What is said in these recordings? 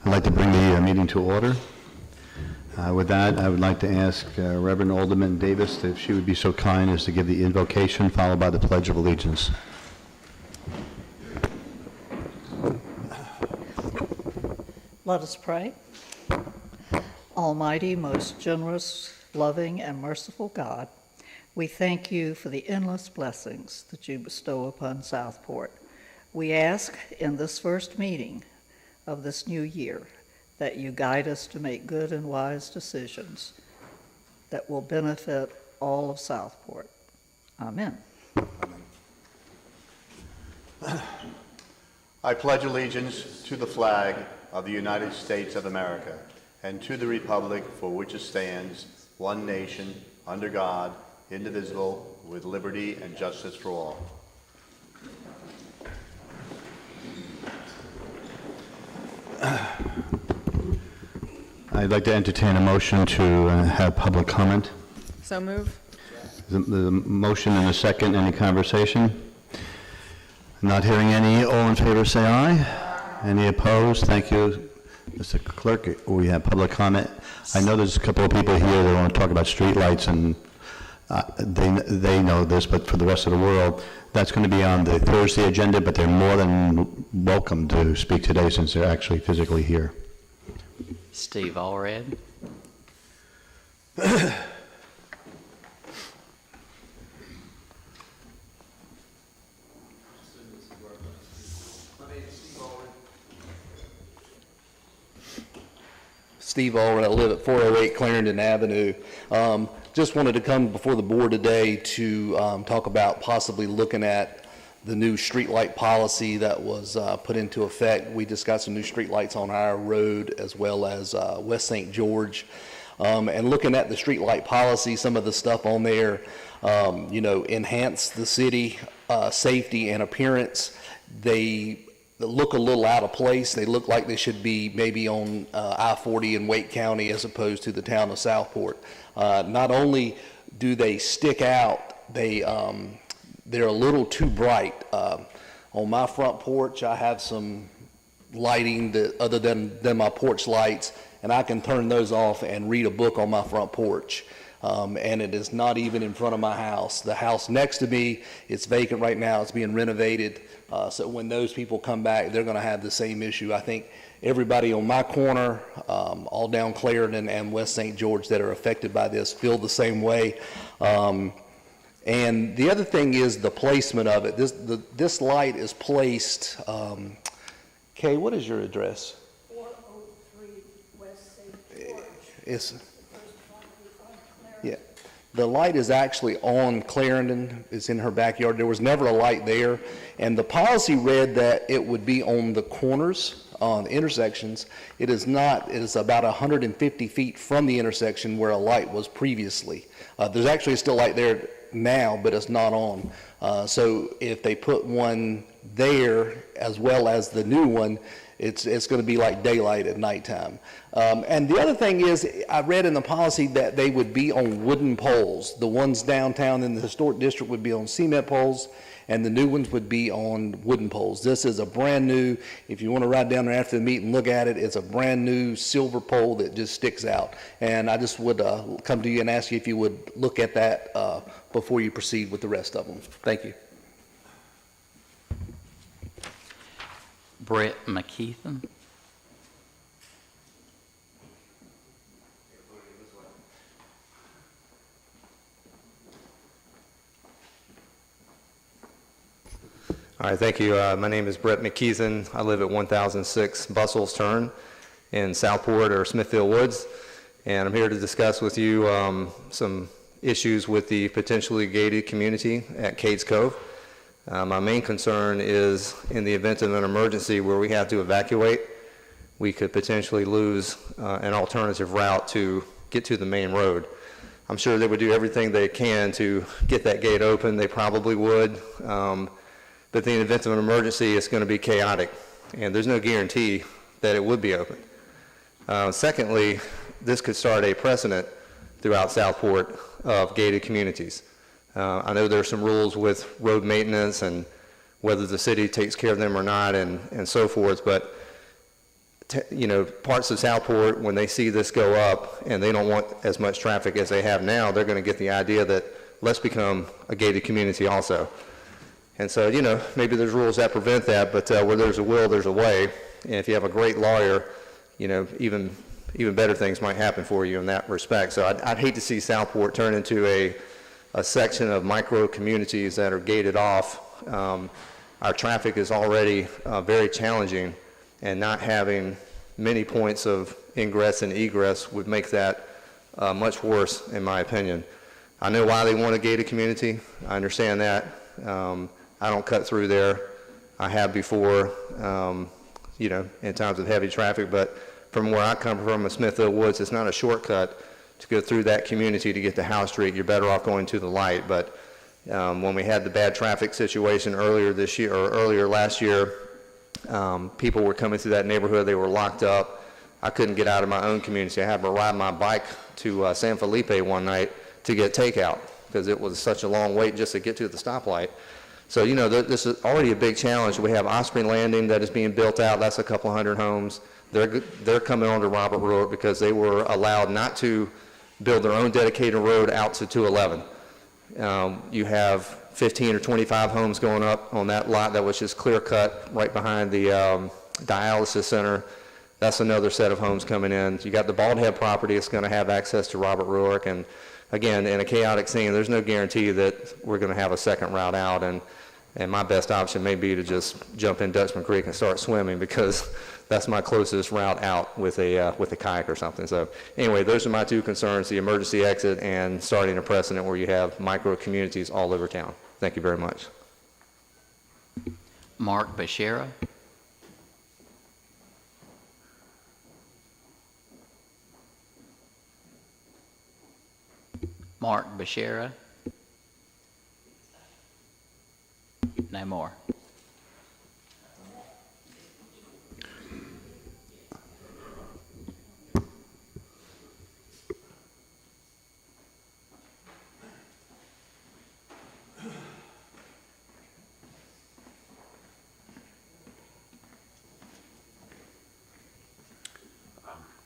I'd like to bring the meeting to order. With that, I would like to ask Reverend Alderman Davis if she would be so kind as to give the invocation followed by the Pledge of Allegiance. Let us pray. Almighty, most generous, loving, and merciful God, we thank you for the endless blessings that you bestow upon Southport. We ask in this first meeting of this new year that you guide us to make good and wise decisions that will benefit all of Southport. Amen. I pledge allegiance to the flag of the United States of America and to the republic for which it stands, one nation, under God, indivisible, with liberty and justice for all. I'd like to entertain a motion to have public comment. So move. The motion and a second. Any conversation? Not hearing any. All in favor say aye. Any opposed? Thank you. Mr. Clerk, we have public comment. I know there's a couple of people here that want to talk about streetlights, and they know this, but for the rest of the world, that's going to be on the Thursday agenda, but they're more than welcome to speak today since they're actually physically here. Steve Allred. Steve Allred. I live at 408 Clarendon Avenue. Just wanted to come before the board today to talk about possibly looking at the new streetlight policy that was put into effect. We just got some new streetlights on our road as well as West St. George. And looking at the streetlight policy, some of the stuff on there, enhance the city safety and appearance. They look a little out of place. They look like they should be maybe on I-40 in Wake County as opposed to the town of Southport. Not only do they stick out, they're a little too bright. On my front porch, I have some lighting that other than my porch lights, and I can turn those off and read a book on my front porch. And it is not even in front of my house. The house next to me, it's vacant right now. It's being renovated. So when those people come back, they're going to have the same issue. I think everybody on my corner, all down Clarendon and West St. George that are affected by this feel the same way. And the other thing is the placement of it. This light is placed, Kay, what is your address? 403 West St. George. It's, yeah. The light is actually on Clarendon. It's in her backyard. There was never a light there. And the policy read that it would be on the corners, on the intersections. It is not. It is about 150 feet from the intersection where a light was previously. There's actually still light there now, but it's not on. So if they put one there as well as the new one, it's going to be like daylight at nighttime. And the other thing is, I read in the policy that they would be on wooden poles. The ones downtown in the historic district would be on cement poles, and the new ones would be on wooden poles. This is a brand new, if you want to ride down there after the meeting and look at it, it's a brand new silver pole that just sticks out. And I just would come to you and ask you if you would look at that before you proceed with the rest of them. Thank you. Brett McKeithen. All right, thank you. My name is Brett McKeithen. I live at 1006 Bussel's Turn in Southport or Smithfield Woods, and I'm here to discuss with you some issues with the potentially gated community at Cades Cove. My main concern is in the event of an emergency where we have to evacuate, we could potentially lose an alternative route to get to the main road. I'm sure they would do everything they can to get that gate open. They probably would. But in the event of an emergency, it's going to be chaotic, and there's no guarantee that it would be open. Secondly, this could start a precedent throughout Southport of gated communities. I know there are some rules with road maintenance and whether the city takes care of them or not and so forth, but parts of Southport, when they see this go up and they don't want as much traffic as they have now, they're going to get the idea that let's become a gated community also. And so, maybe there's rules that prevent that, but where there's a will, there's a way. And if you have a great lawyer, even better things might happen for you in that respect. So I'd hate to see Southport turn into a section of micro communities that are gated off. Our traffic is already very challenging, and not having many points of ingress and egress would make that much worse, in my opinion. I know why they want a gated community. I understand that. I don't cut through there. I have before, in times of heavy traffic, but from where I come from in Smithfield Woods, it's not a shortcut to go through that community to get to House Street. You're better off going to the light. But when we had the bad traffic situation earlier this year, or earlier last year, people were coming through that neighborhood. They were locked up. I couldn't get out of my own community. I had to ride my bike to San Felipe one night to get takeout because it was such a long wait just to get to the stoplight. So, this is already a big challenge. We have Osprey Landing that is being built out. That's a couple hundred homes. They're coming onto Robert Road because they were allowed not to build their own dedicated road out to 211. You have 15 or 25 homes going up on that lot that was just clear cut right behind the dialysis center. That's another set of homes coming in. You got the Bald Head property. It's going to have access to Robert Ruark. And again, in a chaotic scene, there's no guarantee that we're going to have a second route out. And my best option may be to just jump in Dutchman Creek and start swimming because that's my closest route out with a kayak or something. So anyway, those are my two concerns, the emergency exit and starting a precedent where you have micro communities all over town. Thank you very much. Mark Bashara. Mark Bashara. No more.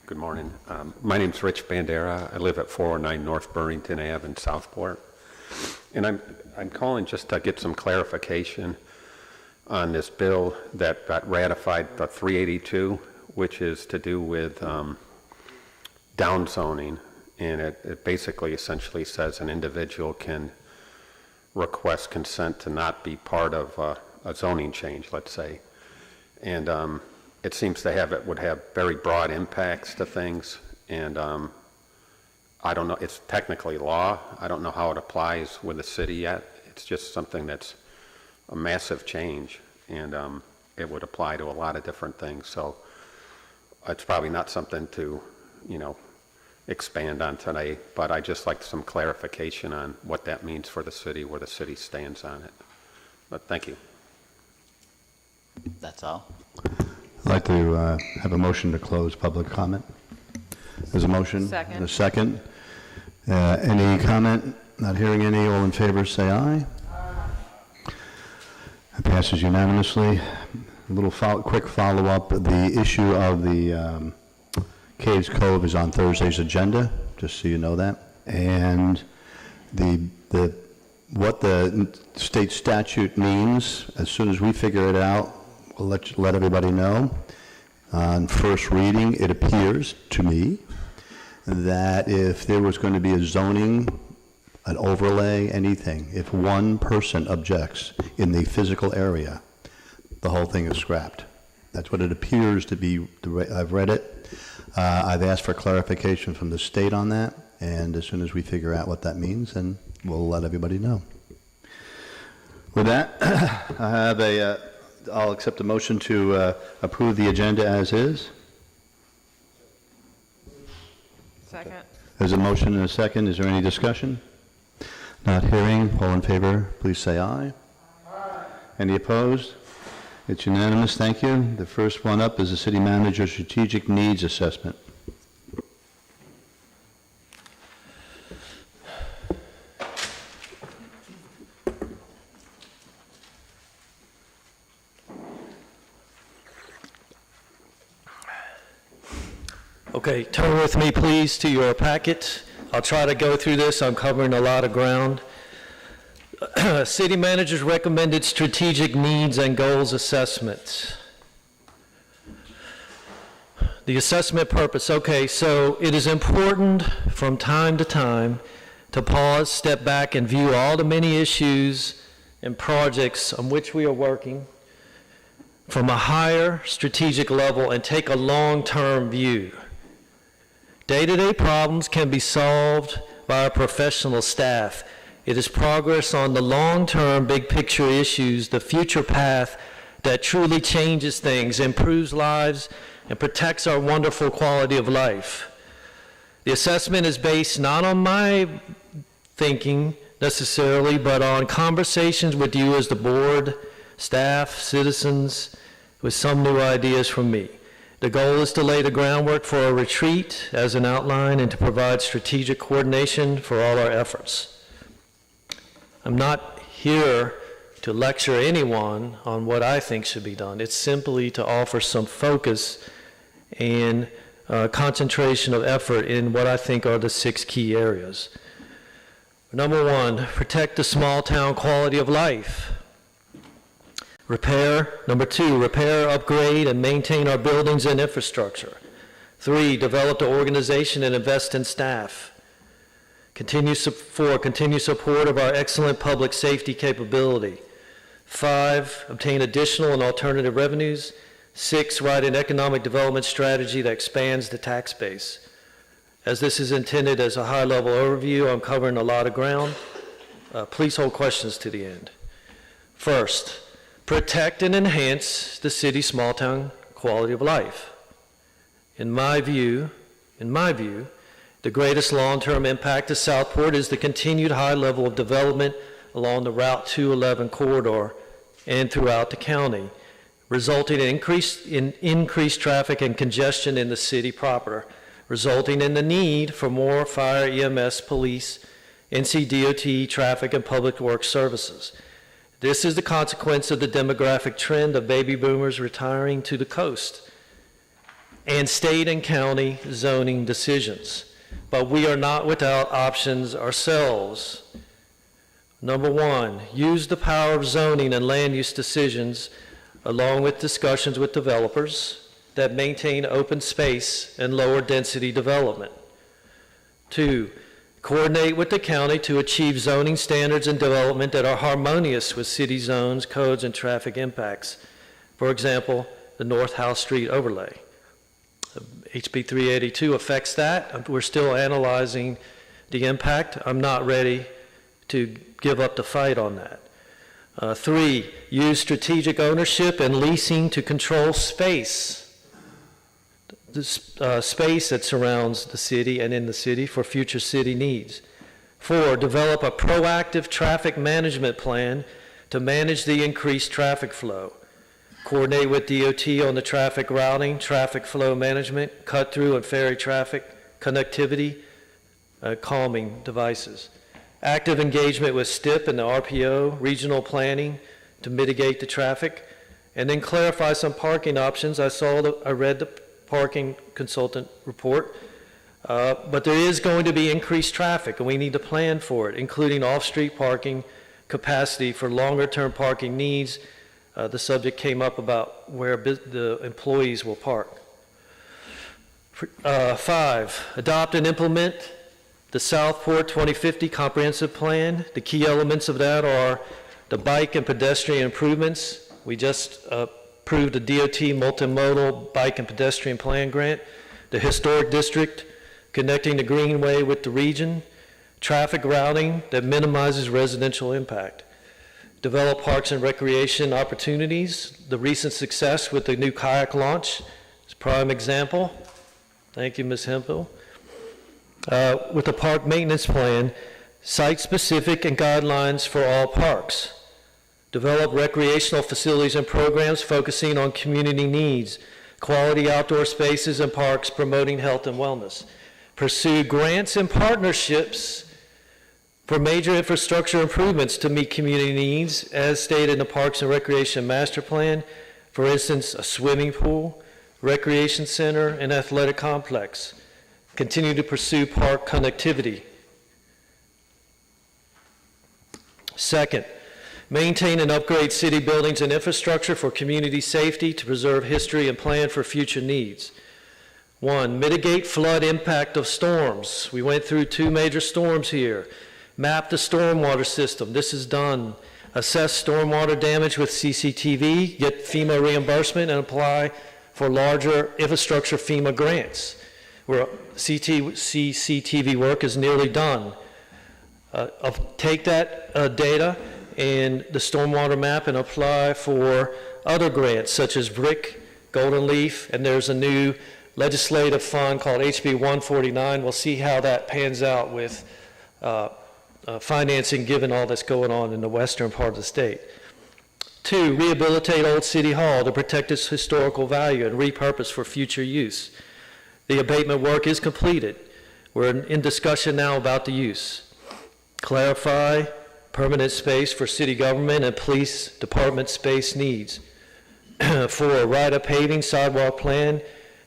Good morning. My name's Rich Bandera. I live at 409 North Burrington Ave in Southport. And I'm calling just to get some clarification on this bill that got ratified, the 382, which is to do with downzoning. And it basically essentially says an individual can request consent to not be part of a zoning change, let's say. And it seems to would have very broad impacts to things, and I don't know, it's technically law. I don't know how it applies with the city yet. It's just something that's a massive change, and it would apply to a lot of different things. So it's probably not something to, expand on today, but I just like some clarification on what that means for the city, where the city stands on it. But thank you. That's all. I'd like to have a motion to close public comment. There's a motion. Second. And a second. Any comment? Not hearing any. All in favor, say aye. It passes unanimously. A little quick follow-up. The issue of the Caves Cove is on Thursday's agenda, just so you know that. And what the state statute means, as soon as we figure it out, we'll let everybody know. On first reading, it appears to me that if there was going to be a zoning, an overlay, anything, if one person objects in the physical area, the whole thing is scrapped. That's what it appears to be. I've read it. I've asked for clarification from the state on that, and as soon as we figure out what that means, then we'll let everybody know. With that, I'll accept a motion to approve the agenda as is. Second. There's a motion and a second. Is there any discussion? Not hearing. All in favor, please say aye. Aye. Any opposed? It's unanimous. Thank you. The first one up is the City Manager Strategic Needs Assessment. Okay, turn with me, please, to your packet. I'll try to go through this. I'm covering a lot of ground. City Manager's recommended strategic needs and goals assessment. The assessment purpose. Okay, so it is important from time to time to pause, step back, and view all the many issues and projects on which we are working from a higher strategic level and take a long-term view. Day-to-day problems can be solved by our professional staff. It is progress on the long-term, big-picture issues, the future path that truly changes things, improves lives, and protects our wonderful quality of life. The assessment is based not on my thinking necessarily, but on conversations with you as the board, staff, citizens, with some new ideas from me. The goal is to lay the groundwork for a retreat as an outline and to provide strategic coordination for all our efforts. I'm not here to lecture anyone on what I think should be done. It's simply to offer some focus and concentration of effort in what I think are the 6 key areas. Number 1, protect the small town quality of life. Number 2, repair, upgrade, and maintain our buildings and infrastructure. 3, develop the organization and invest in staff. 4, continue support of our excellent public safety capability. 5, obtain additional and alternative revenues. 6, write an economic development strategy that expands the tax base. As this is intended as a high-level overview, I'm covering a lot of ground. Please hold questions to the end. First, protect and enhance the city's small-town quality of life. In my view, the greatest long-term impact to Southport is the continued high level of development along the Route 211 corridor and throughout the county, resulting in increased traffic and congestion in the city proper, resulting in the need for more fire, EMS, police, NCDOT, traffic, and public works services. This is the consequence of the demographic trend of baby boomers retiring to the coast and state and county zoning decisions. But we are not without options ourselves. Number 1, use the power of zoning and land use decisions along with discussions with developers that maintain open space and lower density development. 2, coordinate with the county to achieve zoning standards and development that are harmonious with city zones, codes, and traffic impacts. For example, the North House Street overlay. HB 382 affects that. We're still analyzing the impact. I'm not ready to give up the fight on that. 3, use strategic ownership and leasing to control space. The space that surrounds the city and in the city for future city needs. 4, develop a proactive traffic management plan to manage the increased traffic flow. Coordinate with DOT on the traffic routing, traffic flow management, cut-through and ferry traffic, connectivity, calming devices. Active engagement with STIP and the RPO, regional planning to mitigate the traffic, and then clarify some parking options. I read the parking consultant report, but there is going to be increased traffic, and we need to plan for it, including off-street parking, capacity for longer-term parking needs. The subject came up about where the employees will park. 5, adopt and implement the Southport 2050 Comprehensive Plan. The key elements of that are the bike and pedestrian improvements. We just approved a DOT multimodal bike and pedestrian plan grant. The historic district, connecting the greenway with the region. Traffic routing that minimizes residential impact. Develop parks and recreation opportunities. The recent success with the new kayak launch is a prime example. Thank you, Ms. Hempel. With the park maintenance plan, site-specific and guidelines for all parks. Develop recreational facilities and programs focusing on community needs, quality outdoor spaces and parks promoting health and wellness. Pursue grants and partnerships for major infrastructure improvements to meet community needs, as stated in the Parks and Recreation Master Plan. For instance, a swimming pool, recreation center, and athletic complex. Continue to pursue park connectivity. Second, maintain and upgrade city buildings and infrastructure for community safety to preserve history and plan for future needs. 1, mitigate flood impact of storms. We went through 2 major storms here. Map the stormwater system. This is done. Assess stormwater damage with CCTV, get FEMA reimbursement, and apply for larger infrastructure FEMA grants, where CCTV work is nearly done. Take that data and the stormwater map and apply for other grants such as BRIC, Golden Leaf, and there's a new legislative fund called HB 149. We'll see how that pans out with financing given all that's going on in the western part of the state. 2, rehabilitate Old City Hall to protect its historical value and repurpose for future use. The abatement work is completed. We're in discussion now about the use. Clarify permanent space for city government and police department space needs. 4, write a paving sidewalk plan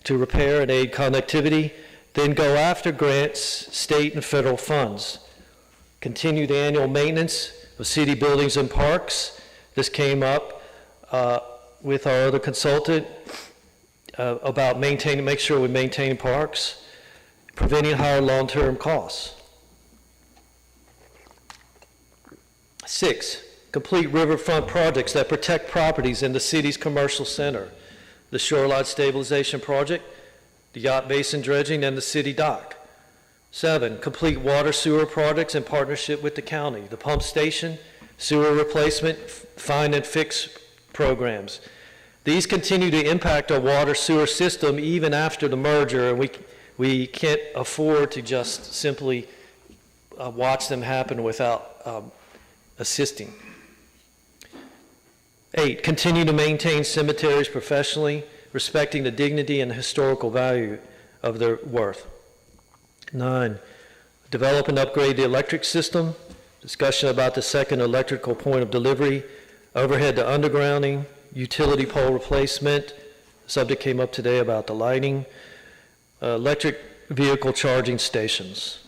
to repair and aid connectivity, then go after grants, state and federal funds. Continue the annual maintenance of city buildings and parks. This came up with our other consultant about make sure we maintain parks, preventing higher long-term costs. 6, complete riverfront projects that protect properties in the city's commercial center. The shoreline stabilization project, the yacht basin dredging, and the city dock. 7, complete water sewer projects in partnership with the county, the pump station, sewer replacement, find and fix programs. These continue to impact our water sewer system even after the merger, and we can't afford to just simply watch them happen without assisting. 8, continue to maintain cemeteries professionally, respecting the dignity and historical value of their worth. 9, develop and upgrade the electric system, discussion about the second electrical point of delivery, overhead to undergrounding, utility pole replacement, the subject came up today about the lighting, electric vehicle charging stations.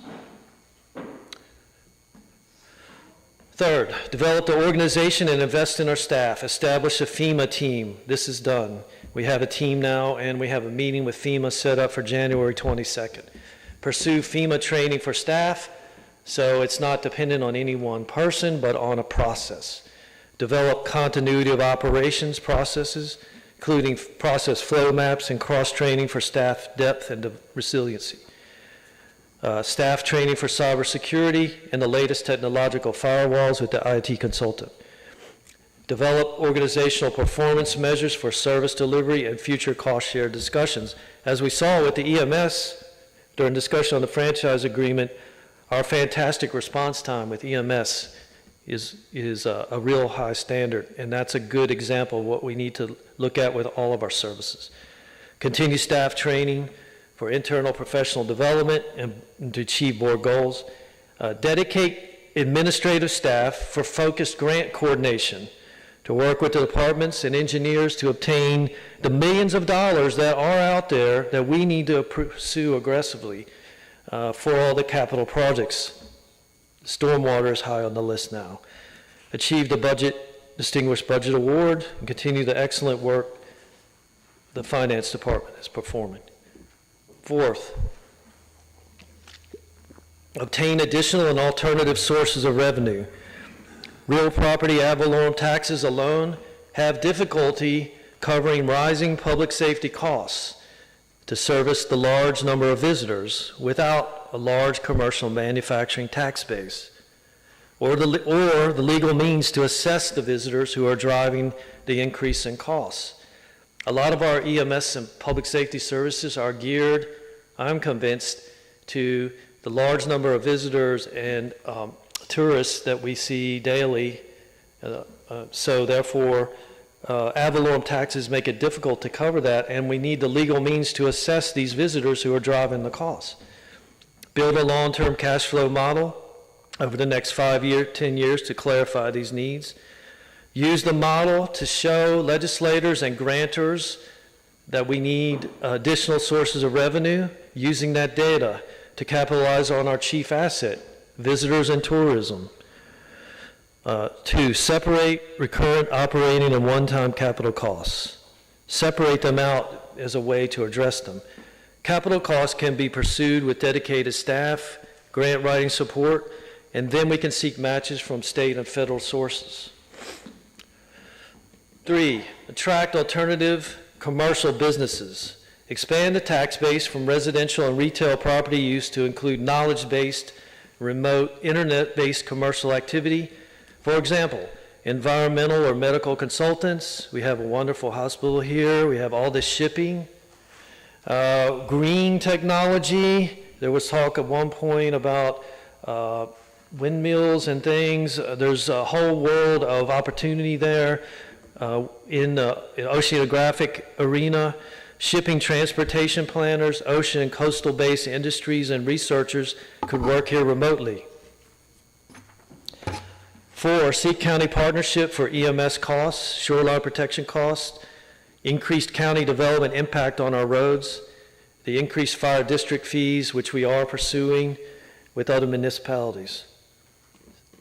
Third, develop the organization and invest in our staff. Establish a FEMA team. This is done. We have a team now, and we have a meeting with FEMA set up for January 22nd. Pursue FEMA training for staff, so it's not dependent on any one person, but on a process. Develop continuity of operations processes, including process flow maps and cross-training for staff depth and resiliency. Staff training for cybersecurity and the latest technological firewalls with the IT consultant. Develop organizational performance measures for service delivery and future cost share discussions. As we saw with the EMS during discussion on the franchise agreement, our fantastic response time with EMS is a real high standard, and that's a good example of what we need to look at with all of our services. Continue staff training for internal professional development and to achieve board goals. Dedicate administrative staff for focused grant coordination to work with the departments and engineers to obtain the millions of dollars that are out there that we need to pursue aggressively for all the capital projects. Stormwater is high on the list now. Achieve the Distinguished Budget Award and continue the excellent work the Finance Department is performing. Fourth, obtain additional and alternative sources of revenue. Real property ad valorem taxes alone have difficulty covering rising public safety costs to service the large number of visitors without a large commercial manufacturing tax base, or the legal means to assess the visitors who are driving the increase in costs. A lot of our EMS and public safety services are geared, I'm convinced, to the large number of visitors and tourists that we see daily. So therefore, ad valorem taxes make it difficult to cover that, and we need the legal means to assess these visitors who are driving the costs. Build a long-term cash flow model over the next 5 years, 10 years to clarify these needs. Use the model to show legislators and grantors that we need additional sources of revenue using that data to capitalize on our chief asset, visitors and tourism. 2, separate recurrent operating and one-time capital costs. Separate them out as a way to address them. Capital costs can be pursued with dedicated staff, grant writing support, and then we can seek matches from state and federal sources. 3, attract alternative commercial businesses. Expand the tax base from residential and retail property use to include knowledge-based, remote, internet-based commercial activity. For example, environmental or medical consultants. We have a wonderful hospital here. We have all this shipping. Green technology. There was talk at one point about windmills and things. There's a whole world of opportunity there in the oceanographic arena. Shipping transportation planners, ocean and coastal-based industries and researchers could work here remotely. 4, seek county partnership for EMS costs, shoreline protection costs, increased county development impact on our roads, the increased fire district fees, which we are pursuing with other municipalities.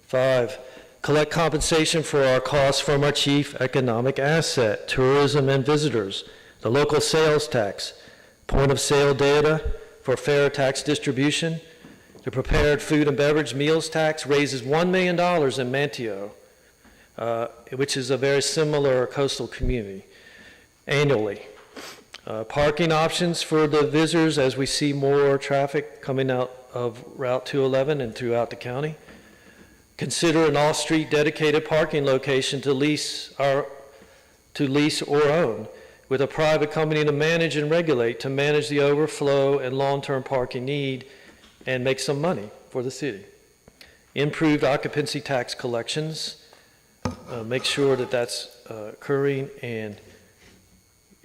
5, collect compensation for our costs from our chief economic asset, tourism and visitors, the local sales tax, point of sale data for fair tax distribution. The prepared food and beverage meals tax raises $1 million in Manteo, which is a very similar coastal community, annually. Parking options for the visitors as we see more traffic coming out of Route 211 and throughout the county. Consider an off-street dedicated parking location to lease or own, with a private company to manage and regulate, to manage the overflow and long-term parking need and make some money for the city. Improved occupancy tax collections, make sure that that's occurring, and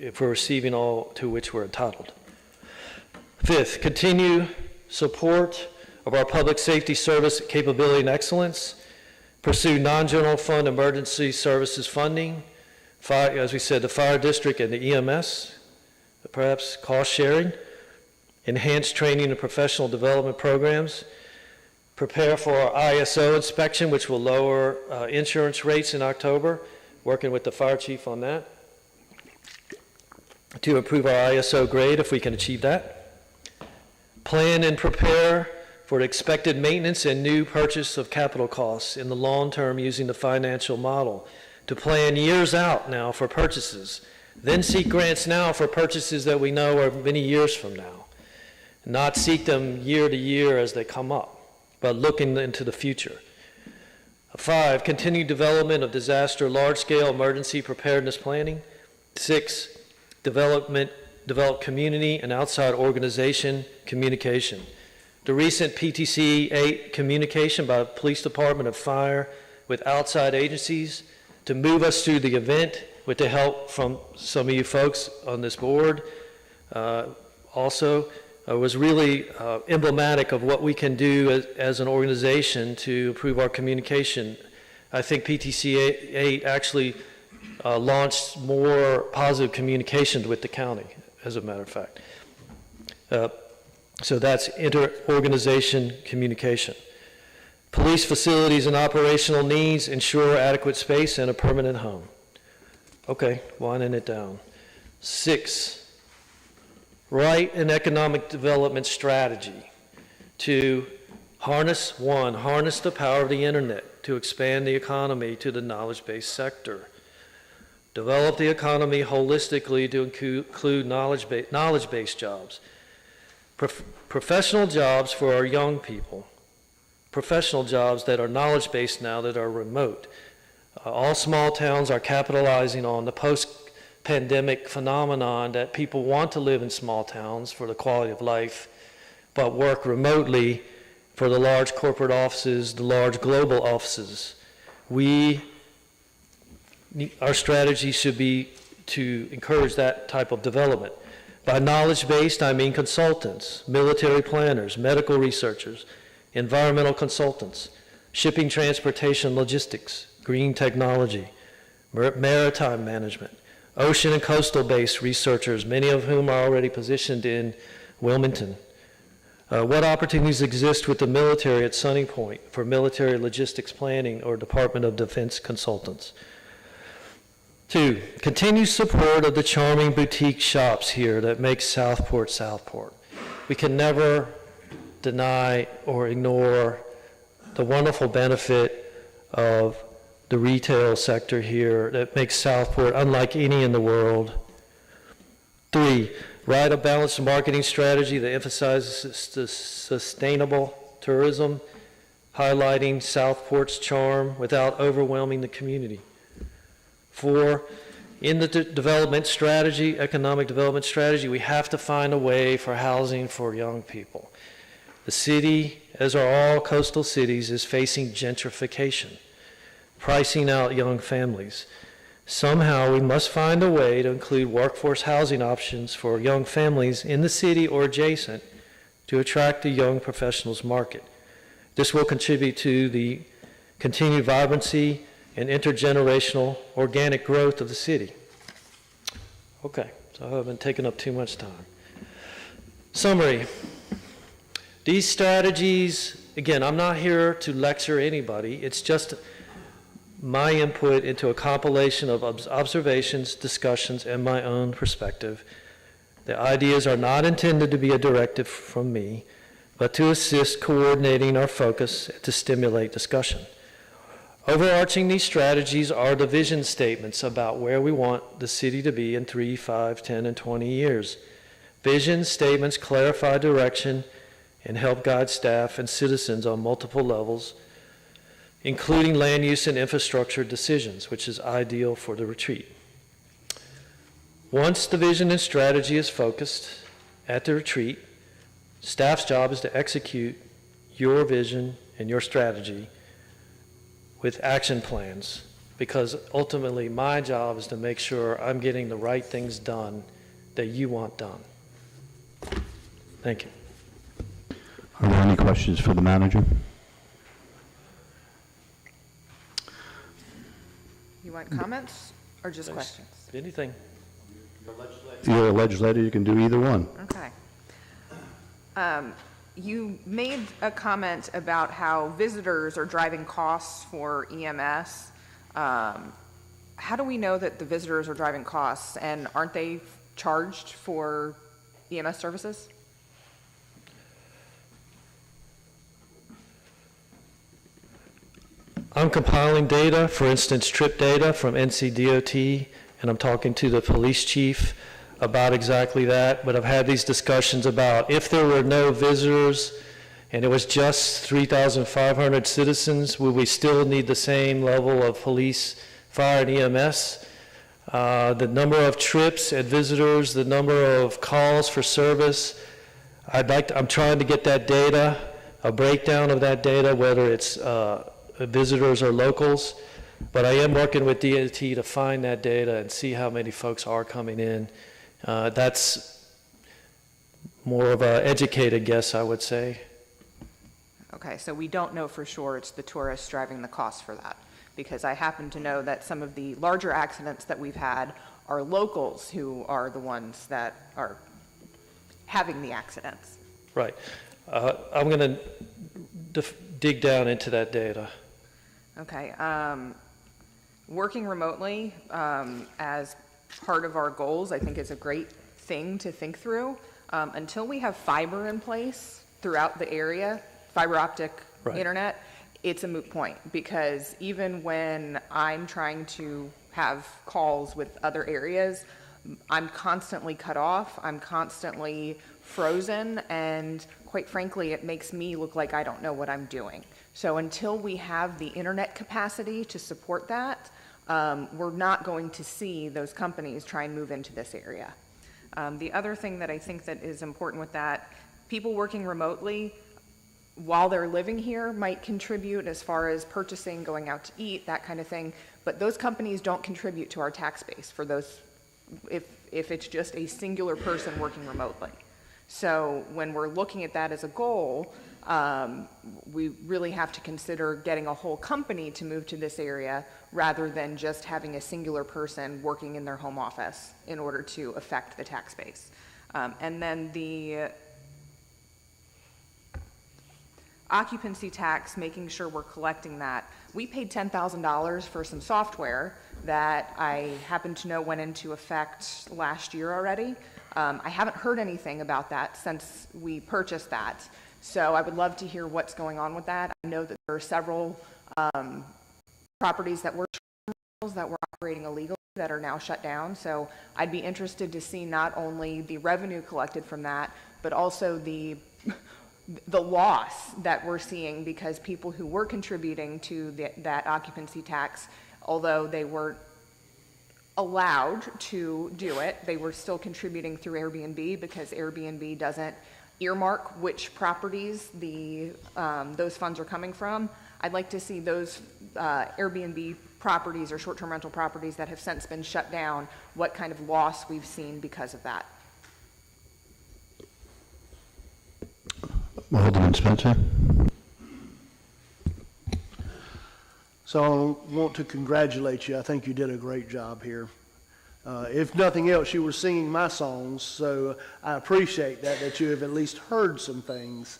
if we're receiving all to which we're entitled. 5th, continue support of our public safety service capability and excellence. Pursue non-general fund emergency services funding. Fire, as we said, the fire district and the EMS, perhaps cost sharing. Enhance training and professional development programs. Prepare for our ISO inspection, which will lower insurance rates in October, working with the fire chief on that, to improve our ISO grade if we can achieve that. Plan and prepare for expected maintenance and new purchase of capital costs in the long term using the financial model to plan years out now for purchases, then seek grants now for purchases that we know are many years from now. Not seek them year to year as they come up, but looking into the future. 5, continued development of disaster large-scale emergency preparedness planning. 6, develop community and outside organization communication. The recent PTC 8 communication by the Police Department of Fire with outside agencies to move us through the event with the help from some of you folks on this board was really emblematic of what we can do as an organization to improve our communication. I think PTC 8 actually launched more positive communications with the county, as a matter of fact. So that's inter-organization communication. Police facilities and operational needs ensure adequate space and a permanent home. Okay, winding it down. 6, write an economic development strategy to harness the power of the internet to expand the economy to the knowledge-based sector. Develop the economy holistically to include knowledge-based jobs. Professional jobs for our young people. Professional jobs that are knowledge-based now, that are remote. All small towns are capitalizing on the post-pandemic phenomenon that people want to live in small towns for the quality of life, but work remotely for the large corporate offices, the large global offices. Our strategy should be to encourage that type of development. By knowledge-based, I mean consultants, military planners, medical researchers, environmental consultants, shipping, transportation, logistics, green technology, maritime management, ocean and coastal-based researchers, many of whom are already positioned in Wilmington. What opportunities exist with the military at Sunny Point for military logistics planning or Department of Defense consultants? 2, continued support of the charming boutique shops here that make Southport Southport. We can never deny or ignore the wonderful benefit of the retail sector here that makes Southport unlike any in the world. 3, write a balanced marketing strategy that emphasizes sustainable tourism, highlighting Southport's charm without overwhelming the community. 4, in the development strategy, economic development strategy, we have to find a way for housing for young people. The city, as are all coastal cities, is facing gentrification, pricing out young families. Somehow we must find a way to include workforce housing options for young families in the city or adjacent to attract the young professionals market. This will contribute to the continued vibrancy and intergenerational organic growth of the city. Okay, so I haven't taken up too much time. Summary. These strategies, again, I'm not here to lecture anybody. It's just my input into a compilation of observations, discussions, and my own perspective. The ideas are not intended to be a directive from me, but to assist coordinating our focus to stimulate discussion. Overarching these strategies are the vision statements about where we want the city to be in 3, 5, 10, and 20 years. Vision statements clarify direction and help guide staff and citizens on multiple levels, including land use and infrastructure decisions, which is ideal for the retreat. Once the vision and strategy is focused at the retreat, staff's job is to execute your vision and your strategy with action plans, because ultimately my job is to make sure I'm getting the right things done that you want done. Thank you. Are there any questions for the manager? You want comments or just questions? Anything? You're a legislator, you can do either one. Okay. You made a comment about how visitors are driving costs for EMS. How do we know that the visitors are driving costs, and aren't they charged for EMS services? I'm compiling data, for instance, trip data from NCDOT, and I'm talking to the police chief about exactly that, but I've had these discussions about if there were no visitors and it was just 3,500 citizens, would we still need the same level of police, fire, and EMS? The number of trips and visitors, the number of calls for service, I'm trying to get that data, a breakdown of that data, whether it's visitors or locals, but I am working with DOT to find that data and see how many folks are coming in. That's more of an educated guess, I would say. Okay, so we don't know for sure it's the tourists driving the cost for that, because I happen to know that some of the larger accidents that we've had are locals who are the ones that are having the accidents. Right. I'm going to dig down into that data. Okay. Working remotely as part of our goals, I think is a great thing to think through. Until we have fiber in place throughout the area, fiber optic internet, it's a moot point, because even when I'm trying to have calls with other areas, I'm constantly cut off, I'm constantly frozen, and quite frankly, it makes me look like I don't know what I'm doing. So until we have the internet capacity to support that, we're not going to see those companies try and move into this area. The other thing that I think that is important with that, people working remotely while they're living here might contribute as far as purchasing, going out to eat, that kind of thing, but those companies don't contribute to our tax base for those, if it's just a singular person working remotely. So when we're looking at that as a goal, We really have to consider getting a whole company to move to this area rather than just having a singular person working in their home office in order to affect the tax base. And then the occupancy tax, making sure we're collecting that. We paid $10,000 for some software that I happen to know went into effect last year already. I haven't heard anything about that since we purchased that. So I would love to hear what's going on with that. I know that there are several properties that were operating illegally that are now shut down. So I'd be interested to see not only the revenue collected from that, but also the loss that we're seeing because people who were contributing to that occupancy tax, although they weren't allowed to do it, they were still contributing through Airbnb because Airbnb doesn't earmark which properties those funds are coming from. I'd like to see those Airbnb properties or short-term rental properties that have since been shut down, what kind of loss we've seen because of that. Alderman Spencer. So I want to congratulate you. I think you did a great job here. If nothing else, you were singing my songs, so I appreciate that you have at least heard some things.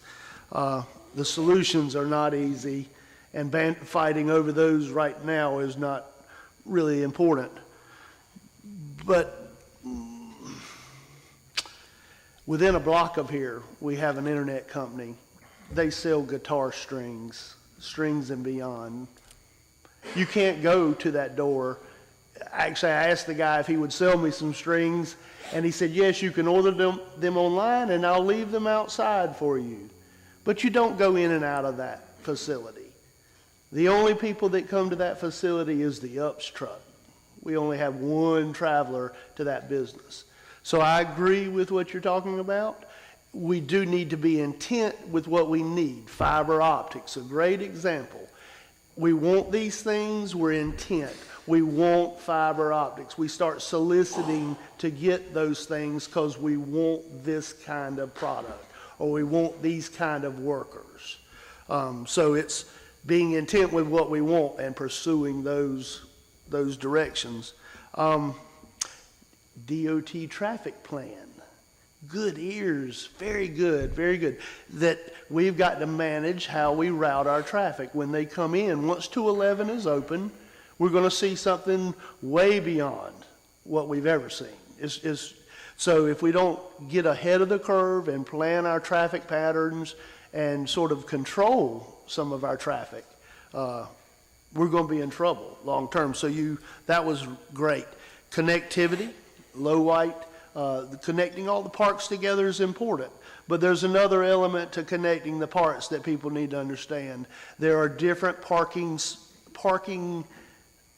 The solutions are not easy, and fighting over those right now is not really important. But within a block of here, we have an internet company. They sell guitar strings and beyond. You can't go to that door. Actually, I asked the guy if he would sell me some strings, and he said, yes, you can order them online, and I'll leave them outside for you. But you don't go in and out of that facility. The only people that come to that facility is the UPS truck. We only have one traveler to that business. So I agree with what you're talking about. We do need to be intent with what we need. Fiber optics, a great example. We want these things, we're intent. We want fiber optics. We start soliciting to get those things because we want this kind of product or we want these kind of workers. So it's being intent with what we want and pursuing those directions. DOT traffic plan. Good ears, very good, very good. That we've got to manage how we route our traffic when they come in. Once 211 is open, we're going to see something way beyond what we've ever seen. So if we don't get ahead of the curve and plan our traffic patterns and sort of control some of our traffic, we're going to be in trouble long term. So that was great. Connectivity, low white, connecting all the parks together is important. But there's another element to connecting the parks that people need to understand. There are different parking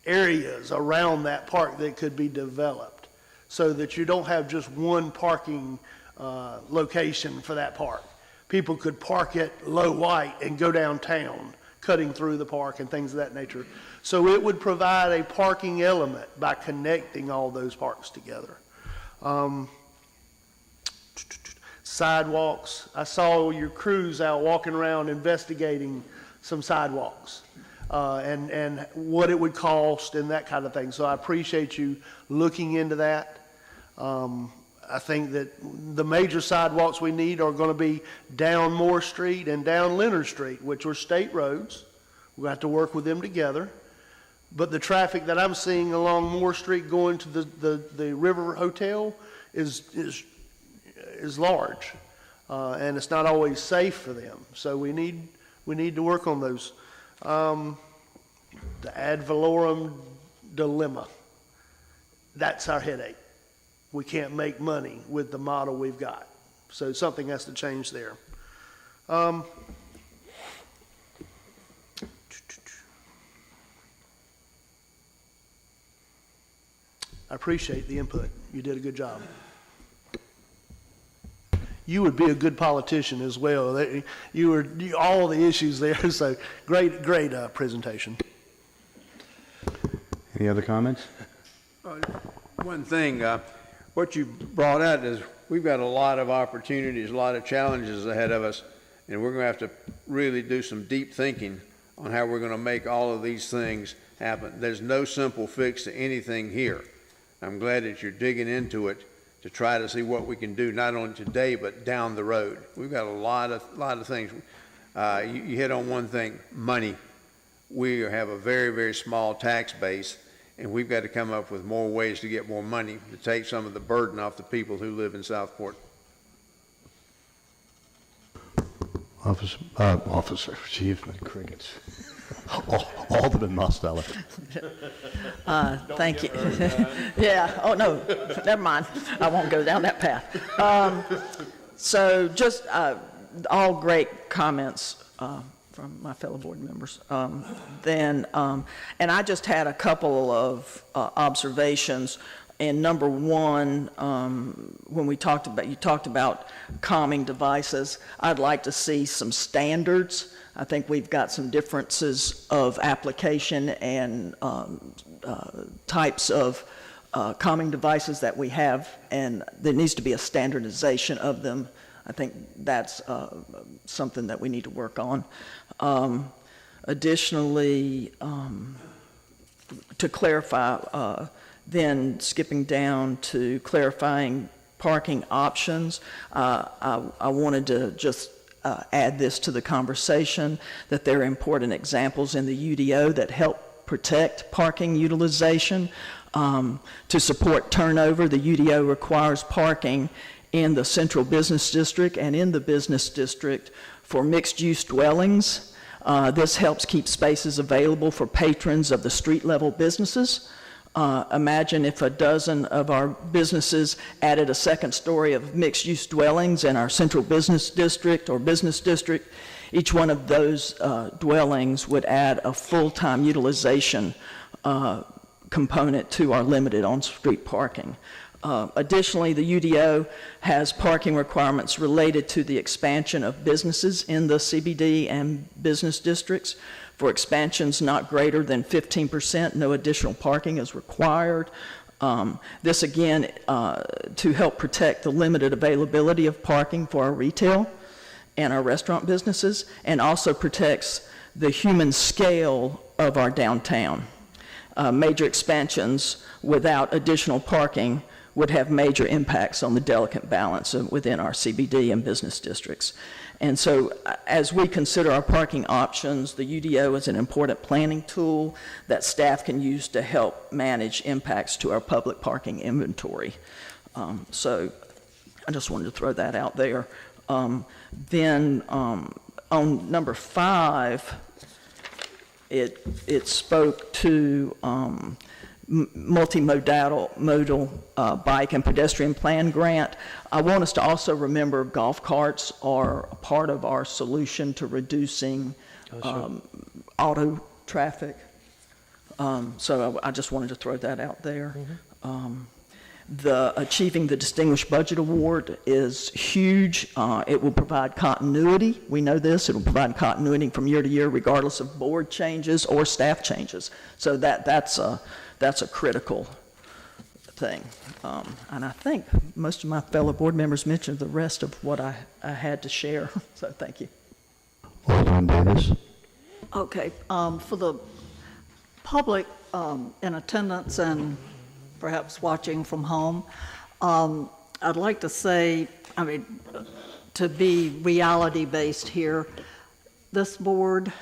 areas around that park that could be developed so that you don't have just one parking location for that park. People could park at low white and go downtown, cutting through the park and things of that nature. So it would provide a parking element by connecting all those parks together. Sidewalks. I saw your crews out walking around investigating some sidewalks and what it would cost and that kind of thing. So I appreciate you looking into that. I think that the major sidewalks we need are going to be down Moore Street and down Leonard Street, which are state roads. We'll have to work with them together. But the traffic that I'm seeing along Moore Street going to the River Hotel is large, and it's not always safe for them. So we need to work on those. The ad valorem dilemma. That's our headache. We can't make money with the model we've got. So something has to change there. I appreciate the input. You did a good job. You would be a good politician as well. All the issues there. So great presentation. Any other comments? One thing, what you brought out is we've got a lot of opportunities, a lot of challenges ahead of us, and we're going to have to really do some deep thinking on how we're going to make all of these things happen. There's no simple fix to anything here. I'm glad that you're digging into it to try to see what we can do, not only today, but down the road. We've got a lot of things. You hit on one thing, money. We have a very, very small tax base, and we've got to come up with more ways to get more money to take some of the burden off the people who live in Southport. Officer, Chief Crickets. Alderman Mosteller. Thank you. Yeah, oh, no, never mind. I won't go down that path. So just all great comments from my fellow board members. And I just had a couple of observations. And number one, when you talked about calming devices, I'd like to see some standards. I think we've got some differences of application and types of calming devices that we have, and there needs to be a standardization of them. I think that's something that we need to work on. Additionally, to clarify, then skipping down to clarifying parking options, I wanted to just add this to the conversation, that there are important examples in the UDO that help protect parking utilization. To support turnover, the UDO requires parking in the central business district and in the business district for mixed-use dwellings. This helps keep spaces available for patrons of the street-level businesses. Imagine if a dozen of our businesses added a second story of mixed-use dwellings in our central business district or business district. Each one of those dwellings would add a full-time utilization component to our limited on-street parking. Additionally, the UDO has parking requirements related to the expansion of businesses in the CBD and business districts. For expansions not greater than 15%, no additional parking is required. This again, to help protect the limited availability of parking for our retail and our restaurant businesses, and also protects the human scale of our downtown. Major expansions without additional parking would have major impacts on the delicate balance within our CBD and business districts. And so as we consider our parking options, the UDO is an important planning tool that staff can use to help manage impacts to our public parking inventory. So I just wanted to throw that out there. Then on number 5, it spoke to multimodal bike and pedestrian plan grant. I want us to also remember golf carts are a part of our solution to reducing auto traffic. So I just wanted to throw that out there. Achieving the Distinguished Budget Award is huge. It will provide continuity. We know this. It will provide continuity from year to year, regardless of board changes or staff changes. So that's a critical thing. And I think most of my fellow board members mentioned the rest of what I had to share. So thank you. Alderman Davis. Okay. For the public in attendance and perhaps watching from home, I'd like to say, to be reality-based here, this board,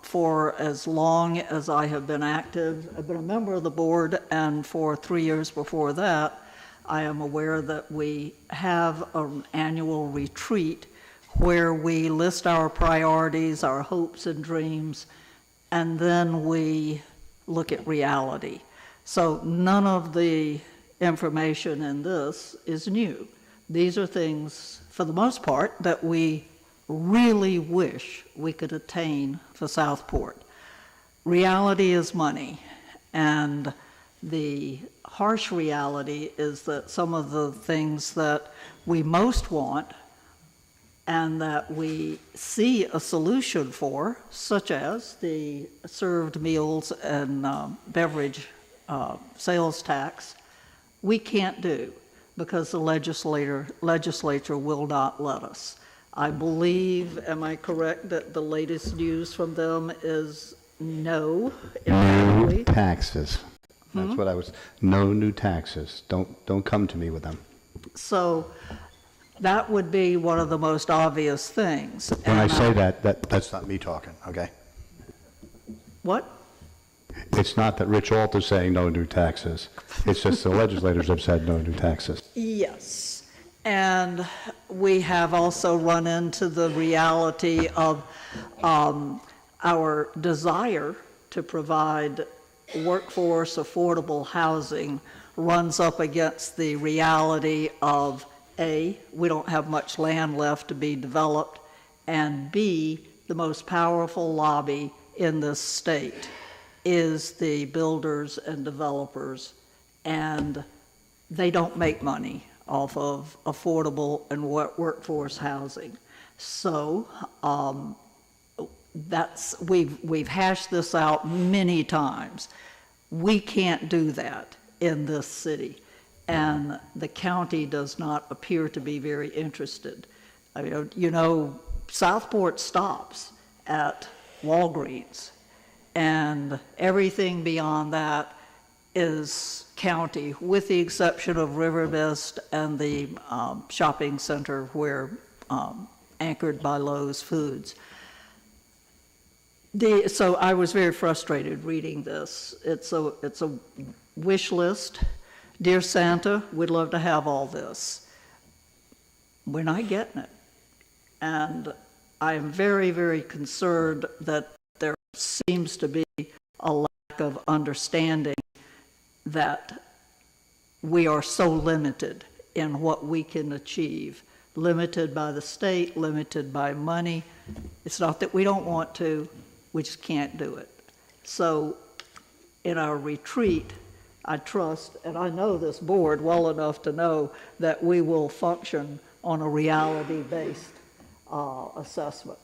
for as long as I have been active, I've been a member of the board, and for 3 years before that, I am aware that we have an annual retreat where we list our priorities, our hopes and dreams, and then we look at reality. So none of the information in this is new. These are things, for the most part, that we really wish we could attain for Southport. Reality is money, and the harsh reality is that some of the things that we most want and that we see a solution for, such as the served meals and beverage sales tax, we can't do because the legislature will not let us. I believe, am I correct, that the latest news from them is no, No apparently? taxes. That's what no new taxes. Don't come to me with them. So that would be one of the most obvious things. When I And say that's not me talking, okay? What? It's not that Rich Alt is saying no new taxes. It's just the legislators have said no new taxes. Yes. And we have also run into the reality of our desire to provide workforce affordable housing runs up against the reality of A, we don't have much land left to be developed, and B, the most powerful lobby in this state is the builders and developers, and they don't make money off of affordable and workforce housing. So we've hashed this out many times. We can't do that in this city, and the county does not appear to be very interested. I mean, you know, Southport stops at Walgreens, and everything beyond that is county, with the exception of River Mist and the shopping center where anchored by Lowe's Foods. So I was very frustrated reading this. It's a wish list. Dear Santa, we'd love to have all this. We're not getting it. And I am very, very concerned that there seems to be a lack of understanding that we are so limited in what we can achieve. Limited by the state, limited by money. It's not that we don't want to, we just can't do it. So in our retreat, I trust, and I know this board well enough to know that we will function on a reality-based assessment.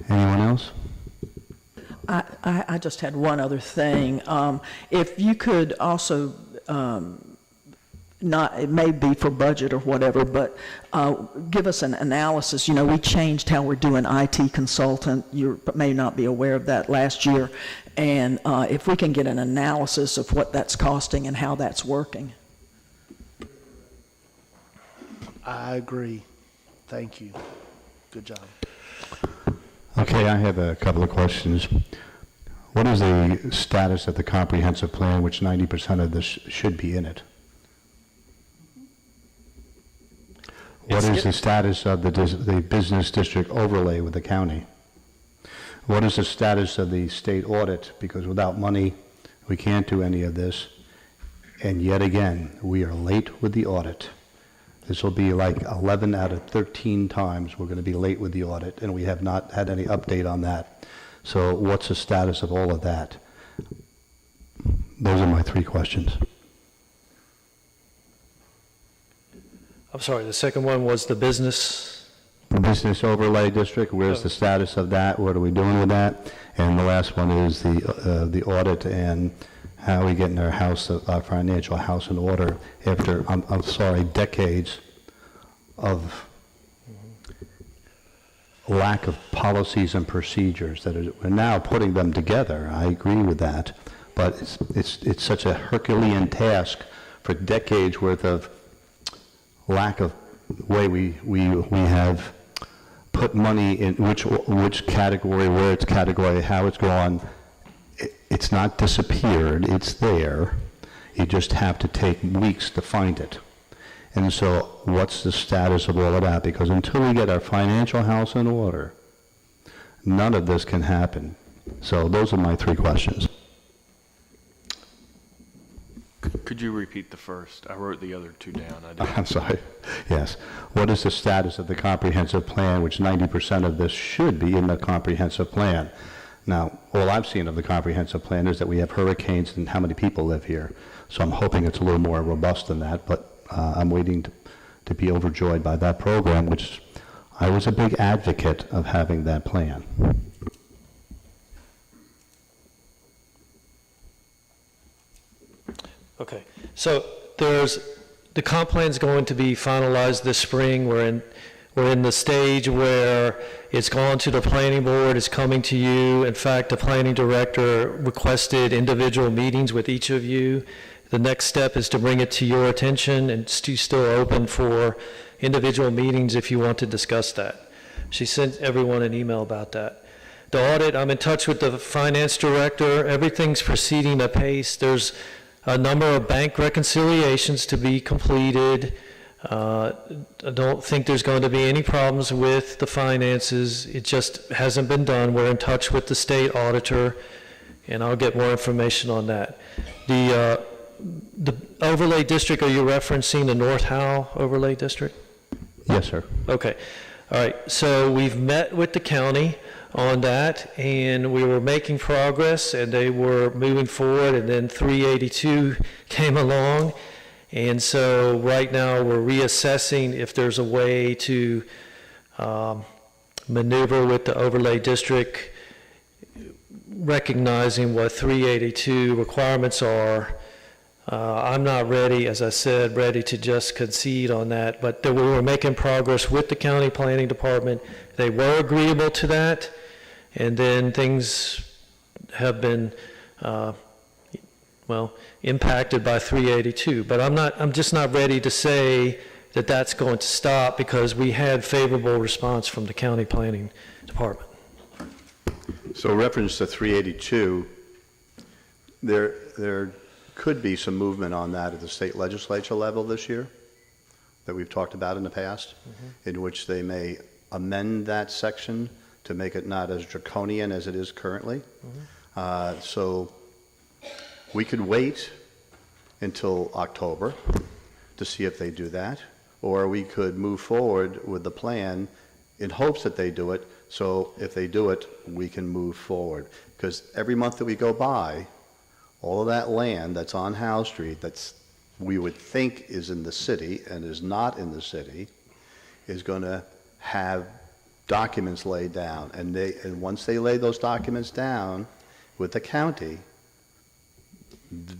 Anyone else? I just had one other thing. If you could also, it may be for budget or whatever, but give us an analysis. You know, we changed how we're doing IT consultant. You may not be aware of that last year. And if we can get an analysis of what that's costing and how that's working. I agree. Thank you. Good job. Okay, I have a couple of questions. What is the status of the comprehensive plan, which 90% of this should be in it? What is the status of the business district overlay with the county? What is the status of the state audit? Because without money, we can't do any of this. And yet again, we are late with the audit. This will be like 11 out of 13 times we're going to be late with the audit, and we have not had any update on that. So what's the status of all of that? Those are my three questions. I'm sorry, the second one was the business. The business overlay district, where's the status of that? What are we doing with that? And the last one is the audit and how we getting our house, our financial house in order after, I'm sorry, decades of lack of policies and procedures that we're now putting them together. I agree with that, but it's such a Herculean task for decades worth of lack of way we have put money in which category, where it's category, how it's gone. It's not disappeared, it's there. You just have to take weeks to find it. And so what's the status of all of that? Because until we get our financial house in order, none of this can happen. So those are my three questions. Could you repeat the first? I wrote the other two down. I'm sorry. Yes. What is the status of the comprehensive plan, which 90% of this should be in the comprehensive plan? Now, all I've seen of the comprehensive plan is that we have hurricanes and how many people live here. So I'm hoping it's a little more robust than that, but I'm waiting to be overjoyed by that program, which I was a big advocate of having that plan. Okay, so there's the comp plan's going to be finalized this spring. We're in the stage where it's gone to the planning board, it's coming to you. In fact, the planning director requested individual meetings with each of you. The next step is to bring it to your attention, and it's still open for individual meetings if you want to discuss that. She sent everyone an email about that. The audit, I'm in touch with the finance director. Everything's proceeding apace. There's a number of bank reconciliations to be completed. I don't think there's going to be any problems with the finances. It just hasn't been done. We're in touch with the state auditor, and I'll get more information on that. The overlay district, are you referencing the North Howe overlay district? Yes, sir. Okay. All right. So we've met with the county on that, and we were making progress, and they were moving forward, and then 382 came along. And so right now we're reassessing if there's a way to maneuver with the overlay district, recognizing what 382 requirements are. I'm not ready, as I said, ready to just concede on that, but we were making progress with the county planning department. They were agreeable to that, and then things have been, impacted by 382. But I'm just not ready to say that that's going to stop, because we had favorable response from the county planning department. So reference to 382, there could be some movement on that at the state legislature level this year that we've talked about in the past, in which they may amend that section to make it not as draconian as it is currently. So we could wait until October to see if they do that, or we could move forward with the plan in hopes that they do it. So if they do it, we can move forward. Because every month that we go by, all of that land that's on Howe Street, we would think is in the city and is not in the city, is going to have documents laid down. And once they lay those documents down with the county,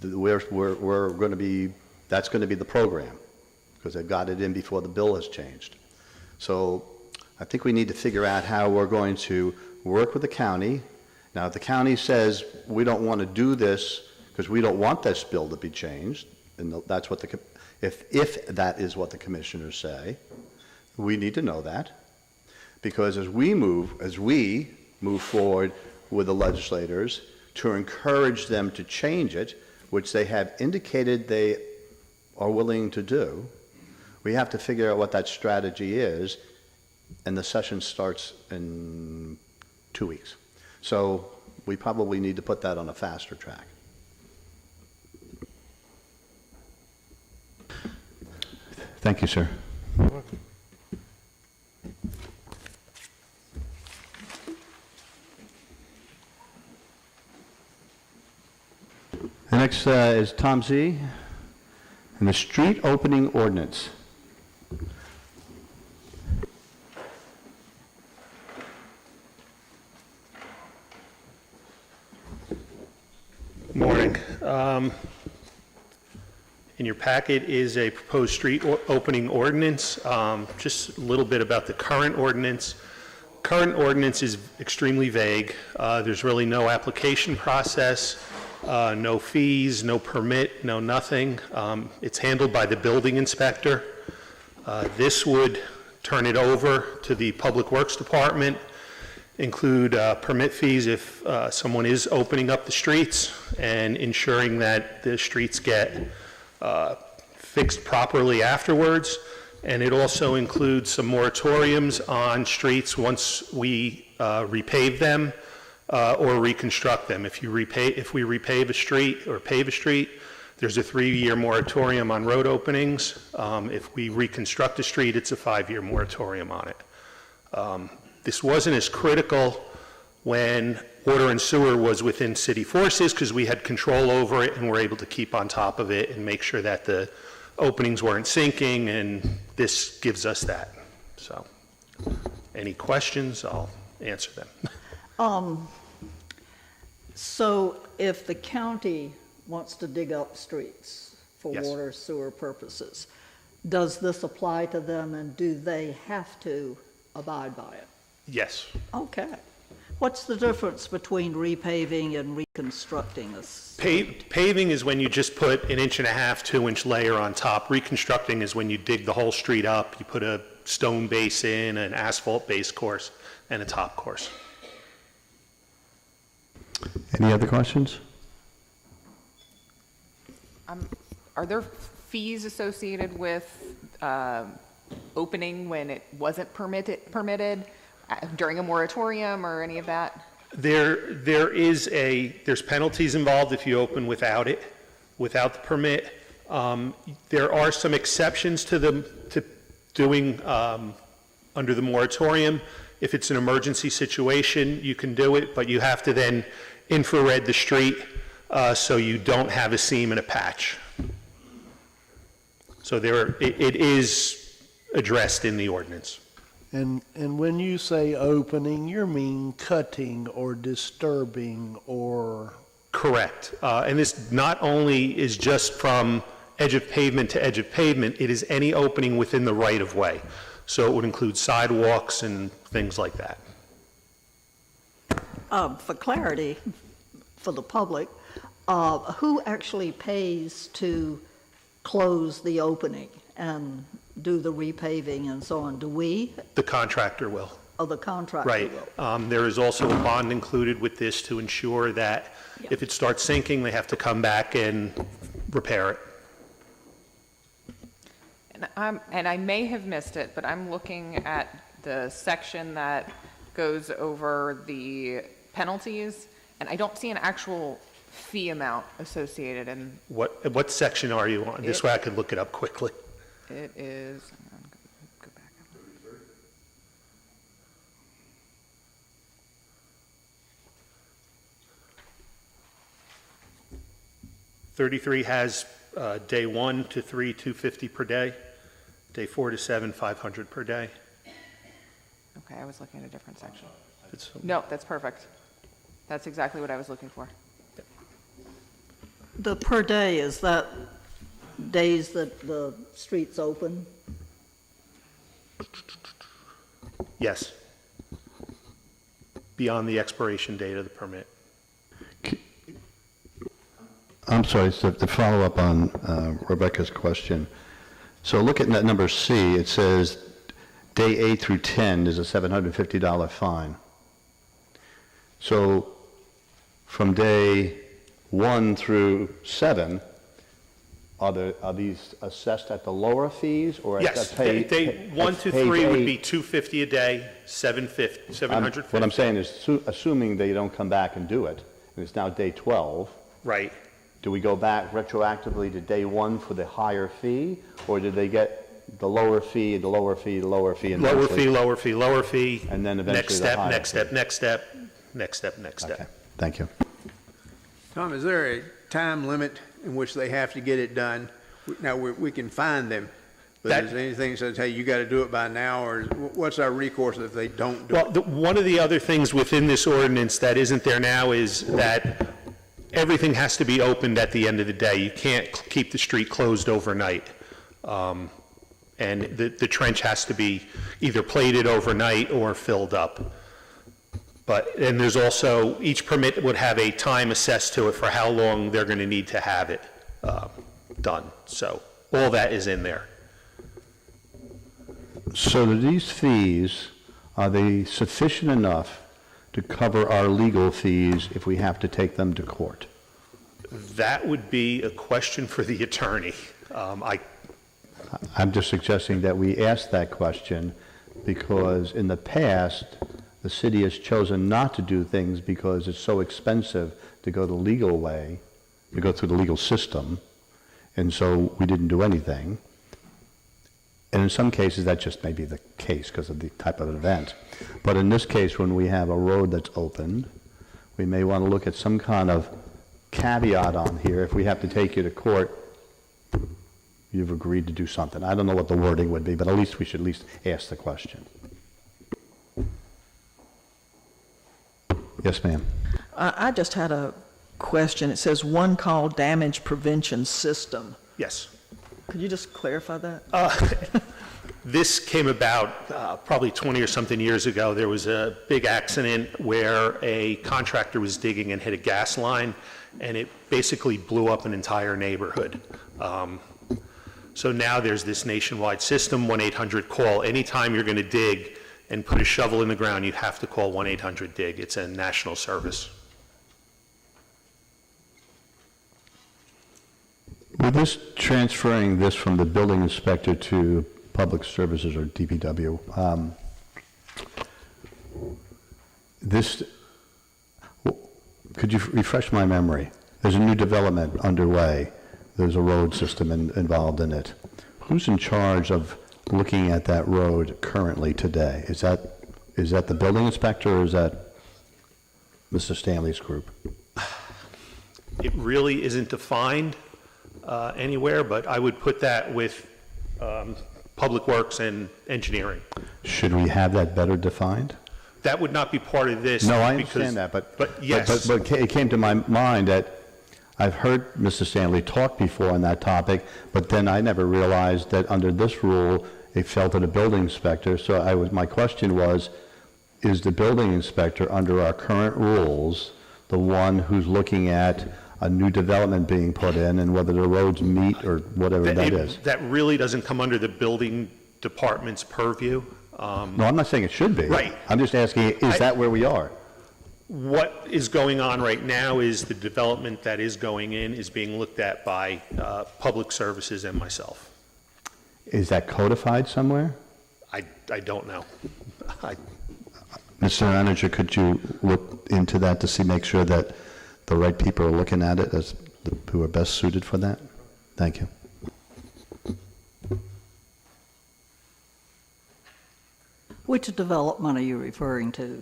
we're going to be, that's going to be the program, because they've got it in before the bill has changed. So I think we need to figure out how we're going to work with the county. Now, if the county says we don't want to do this because we don't want this bill to be changed, and that's what if that is what the commissioners say, we need to know that, because as we move forward with the legislators to encourage them to change it, which they have indicated they are willing to do, we have to figure out what that strategy is, and the session starts in 2 weeks. So we probably need to put that on a faster track. Thank you, sir. The next is Tom Z. and the street opening ordinance. Morning. In your packet is a proposed street opening ordinance. Just a little bit about the current ordinance. Current ordinance is extremely vague. There's really no application process, no fees, no permit, no nothing. It's handled by the building inspector. This would turn it over to the Public Works Department, include permit fees if someone is opening up the streets and ensuring that the streets get fixed properly afterwards. And it also includes some moratoriums on streets once we repave them or reconstruct them. If we repave a street or pave a street, there's a 3-year moratorium on road openings. If we reconstruct a street, it's a 5-year moratorium on it. This wasn't as critical when water and sewer was within city forces because we had control over it and were able to keep on top of it and make sure that the openings weren't sinking, and this gives us that. So, any questions, I'll answer them. So if the county wants to dig up streets for Yes. water sewer purposes, Does this apply to them, and do they have to abide by it? Yes. Okay. What's the difference between repaving and reconstructing this? Paving is when you just put 1.5 to 2-inch layer on top. Reconstructing is when you dig the whole street up, you put a stone base in, an asphalt base course, and a top course. Any other questions? Are there fees associated with opening when it wasn't permitted during a moratorium or any of that? There's penalties involved if you open without the permit. There are some exceptions to doing under the moratorium. If it's an emergency situation, you can do it, but you have to then infrared the street so you don't have a seam and a patch. So it is addressed in the ordinance. And when you say opening, you mean cutting or disturbing or? Correct. And this not only is just from edge of pavement to edge of pavement, it is any opening within the right-of-way. So it would include sidewalks and things like that. For clarity, for the public, who actually pays to close the opening and do the repaving and so on? Do we? The contractor will. Oh, the contractor Right. will. There is also a bond included with this to ensure that if it starts sinking, they have to come back and repair it. And I may have missed it, but I'm looking at the section that goes over the penalties, and I don't see an actual fee amount associated. And What section are you on? This way I could look it up quickly. it is, hang on, go back up. 33 has day 1 to 3, $250 per day. Day 4 to 7, $500 per day. Okay, I was looking at a different section. It's- No, that's perfect. That's exactly what I was looking for. The per day, is that days that the street's open? Yes. Beyond the expiration date of the permit. I'm sorry, so to follow up on Rebecca's question. So look at that number C, it says day 8 through 10 is a $750 fine. So from day 1 through 7, are these assessed at the lower fees or? Yes, day 1 to 3 would be $250 a day, $750. What I'm saying is, assuming they don't come back and do it, and it's now day 12. Right. Do we go back retroactively to day 1 for the higher fee, or did they get the lower fee, the lower fee, the lower fee, and Lower eventually- fee, lower fee, lower fee. And then eventually the higher Next step, fee. next step, next step, next step. Okay, thank you. Tom, is there a time limit in which they have to get it done? Now, we can find them, but is there anything that says, hey, you got to do it by now, or what's our recourse if they don't do it? Well, one of the other things within this ordinance that isn't there now is that everything has to be opened at the end of the day. You can't keep the street closed overnight. And the trench has to be either plated overnight or filled up. And there's also, each permit would have a time assessed to it for how long they're going to need to have it done. So all that is in there. So do these fees, are they sufficient enough to cover our legal fees if we have to take them to court? That would be a question for the attorney. I'm just suggesting that we ask that question because in the past, the city has chosen not to do things because it's so expensive to go the legal way, to go through the legal system, and so we didn't do anything. And in some cases, that just may be the case because of the type of event. But in this case, when we have a road that's opened, we may want to look at some kind of caveat on here. If we have to take you to court, you've agreed to do something. I don't know what the wording would be, but at least we should at least ask the question. Yes, ma'am. I just had a question. It says one call damage prevention system. Yes. Could you just clarify that? This came about probably 20 or something years ago. There was a big accident where a contractor was digging and hit a gas line, and it basically blew up an entire neighborhood. So now there's this nationwide system, 1-800-CALL. Anytime you're going to dig and put a shovel in the ground, you have to call 1-800-DIG. It's a national service. With this transferring this from the building inspector to public services or DPW, could you refresh my memory? There's a new development underway. There's a road system involved in it. Who's in charge of looking at that road currently today? Is that the building inspector or is that Mr. Stanley's group? It really isn't defined anywhere, but I would put that with Public Works and Engineering. Should we have that better defined? That would not be part of this. No, I understand that, but yes. But it came to my mind that I've heard Mr. Stanley talk before on that topic, but then I never realized that under this rule, it fell to the building inspector. So my question was, is the building inspector under our current rules the one who's looking at a new development being put in and whether the roads meet or whatever that is? That really doesn't come under the building department's purview. No, I'm not saying it should be. Right. I'm just asking, is that where we are? What is going on right now is the development that is going in is being looked at by Public Services and myself. Is that codified somewhere? I don't know. Mr. Manager, could you look into that to make sure that the right people are looking at it who are best suited for that? Thank you. Which development are you referring to?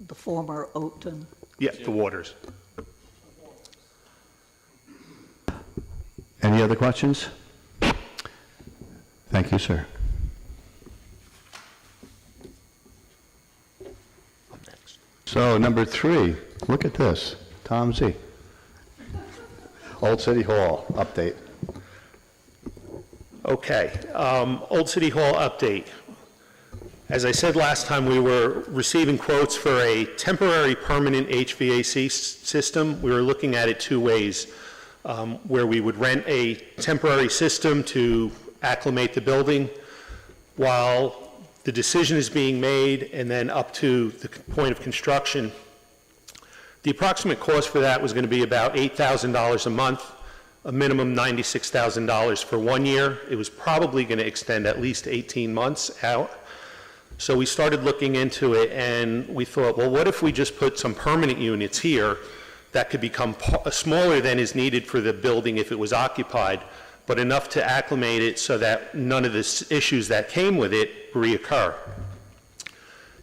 The former Oakton? Yeah, the waters. Any other questions? Thank you, sir. So, number 3, look at this. Tom Z. Old City Hall update. Okay, Old City Hall update. As I said last time, we were receiving quotes for a temporary permanent HVAC system. We were looking at it 2 ways, where we would rent a temporary system to acclimate the building while the decision is being made and then up to the point of construction. The approximate cost for that was going to be about $8,000 a month, a minimum $96,000 for 1 year. It was probably going to extend at least 18 months out. So we started looking into it and we thought, well, what if we just put some permanent units here that could become smaller than is needed for the building if it was occupied, but enough to acclimate it so that none of the issues that came with it reoccur.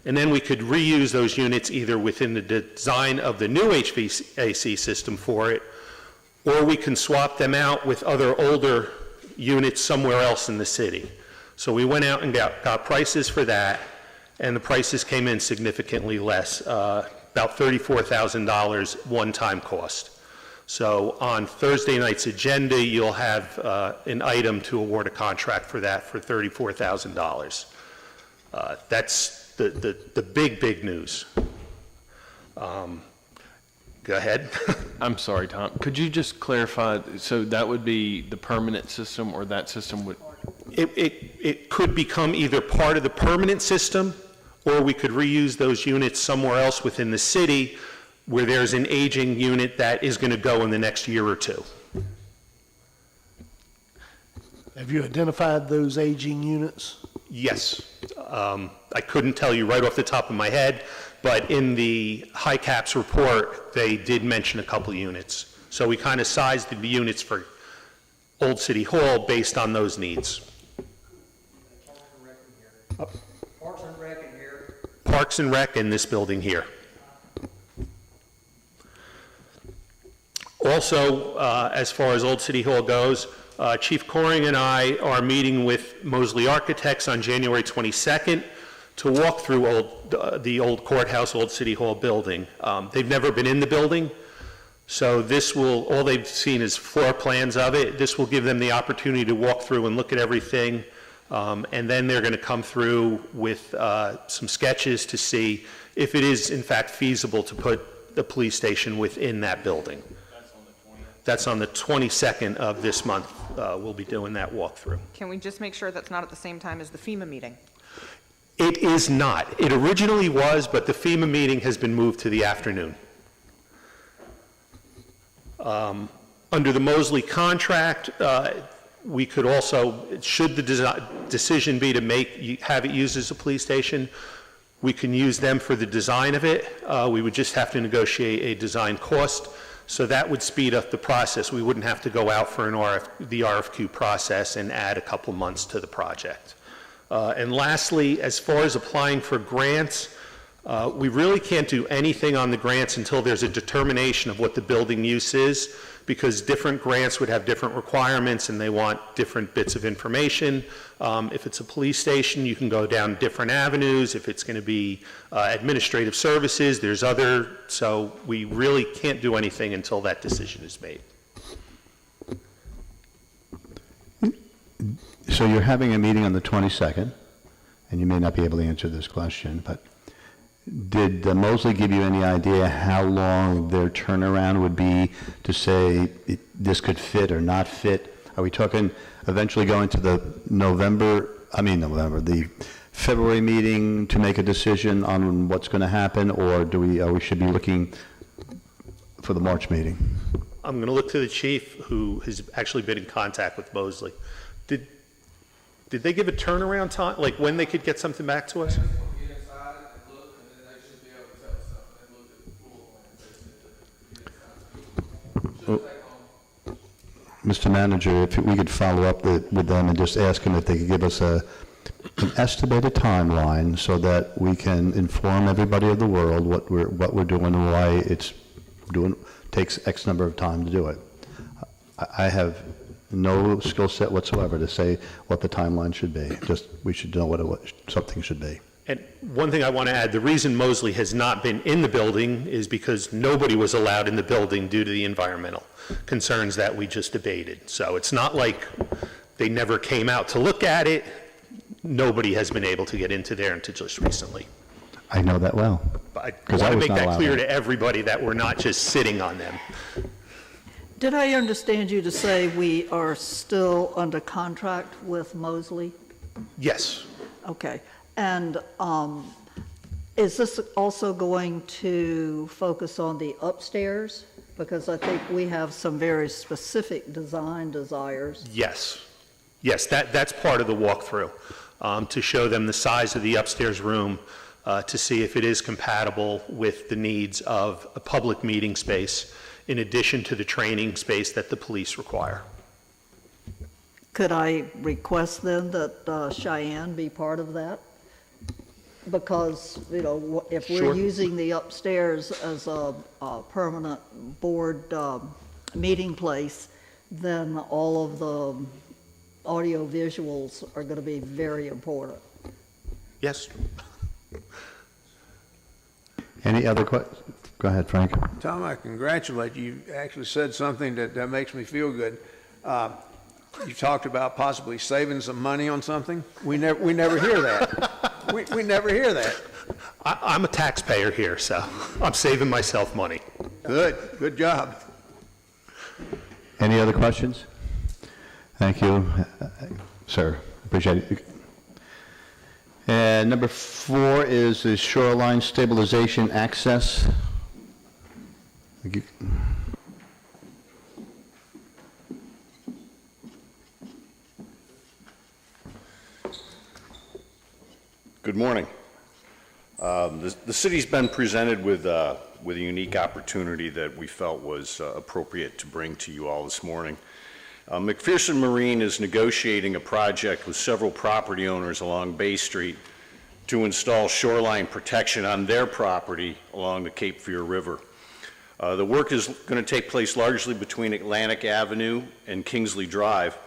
And then we could reuse those units either within the design of the new HVAC system for it, or we can swap them out with other older units somewhere else in the city. So we went out and got prices for that, and the prices came in significantly less, about $34,000 one-time cost. So on Thursday night's agenda, you'll have an item to award a contract for that for $34,000. That's the big news. Go ahead. I'm sorry, Tom. Could you just clarify, so that would be the permanent system, or that system would? It could become either part of the permanent system, or we could reuse those units somewhere else within the city where there's an aging unit that is going to go in the next year or 2. Have you identified those aging units? Yes. I couldn't tell you right off the top of my head, but in the high caps report, they did mention a couple units. So we kind of sized the units for Old City Hall based on those needs. Parks and Rec in here. Parks and Rec in this building here. Also, as far as Old City Hall goes, Chief Coring and I are meeting with Mosley Architects on January 22nd to walk through the old courthouse, Old City Hall building. They've never been in the building, So this will, all they've seen is floor plans of it. This will give them the opportunity to walk through and look at everything. And then they're going to come through with some sketches to see if it is in fact feasible to put the police station within that building. That's on the 22nd of this month. We'll be doing that walkthrough. Can we just make sure that's not at the same time as the FEMA meeting? It is not. It originally was, but the FEMA meeting has been moved to the afternoon. Under the Mosley contract, we could also, should the decision be to have it used as a police station, we can use them for the design of it. We would just have to negotiate a design cost, so that would speed up the process. We wouldn't have to go out for the RFQ process and add a couple months to the project. And lastly, as far as applying for grants, we really can't do anything on the grants until there's a determination of what the building use is, because different grants would have different requirements and they want different bits of information. If it's a police station, you can go down different avenues. If it's going to be administrative services, there's other, so we really can't do anything until that decision is made. So you're having a meeting on the 22nd, and you may not be able to answer this question, but did Mosley give you any idea how long their turnaround would be to say this could fit or not fit? Are we talking eventually going to the the February meeting to make a decision on what's going to happen, or we should be looking for the March meeting? I'm going to look to the chief, who has actually been in contact with Mosley. Did they give a turnaround time, like when they could get something back to us? Mr. Manager, if we could follow up with them and just ask them if they could give us an estimated timeline so that we can inform everybody of the world what we're doing and why takes X number of time to do it. I have no skill set whatsoever to say what the timeline should be. Just we should know what something should be. And one thing I want to add, the reason Mosley has not been in the building is because nobody was allowed in the building due to the environmental concerns that we just debated. So it's not like they never came out to look at it. Nobody has been able to get into there until just recently. I know that well. But I want to make that clear to everybody that we're not just sitting on them. Did I understand you to say we are still under contract with Mosley? Yes. Okay. And is this also going to focus on the upstairs? Because I think we have some very specific design desires. Yes. Yes, that's part of the walkthrough, to show them the size of the upstairs room, to see if it is compatible with the needs of a public meeting space, in addition to the training space that the police require. Could I request then that Cheyenne be part of that? Because, if we're Sure. using the upstairs as a permanent board meeting place, then all of the audio visuals are going to be very important. Yes. Any other questions? Go ahead, Frank. Tom, I congratulate you. You actually said something that makes me feel good. You talked about possibly saving some money on something. We never hear that. We never hear that. I'm a taxpayer here, so I'm saving myself money. Good job. Any other questions? Thank you, sir. Appreciate it. And number 4 is the shoreline stabilization access. Thank you. Good morning. The city's been presented with a unique opportunity that we felt was appropriate to bring to you all this morning. McPherson Marine is negotiating a project with several property owners along Bay Street to install shoreline protection on their property along the Cape Fear River. The work is going to take place largely between Atlantic Avenue and Kingsley Drive.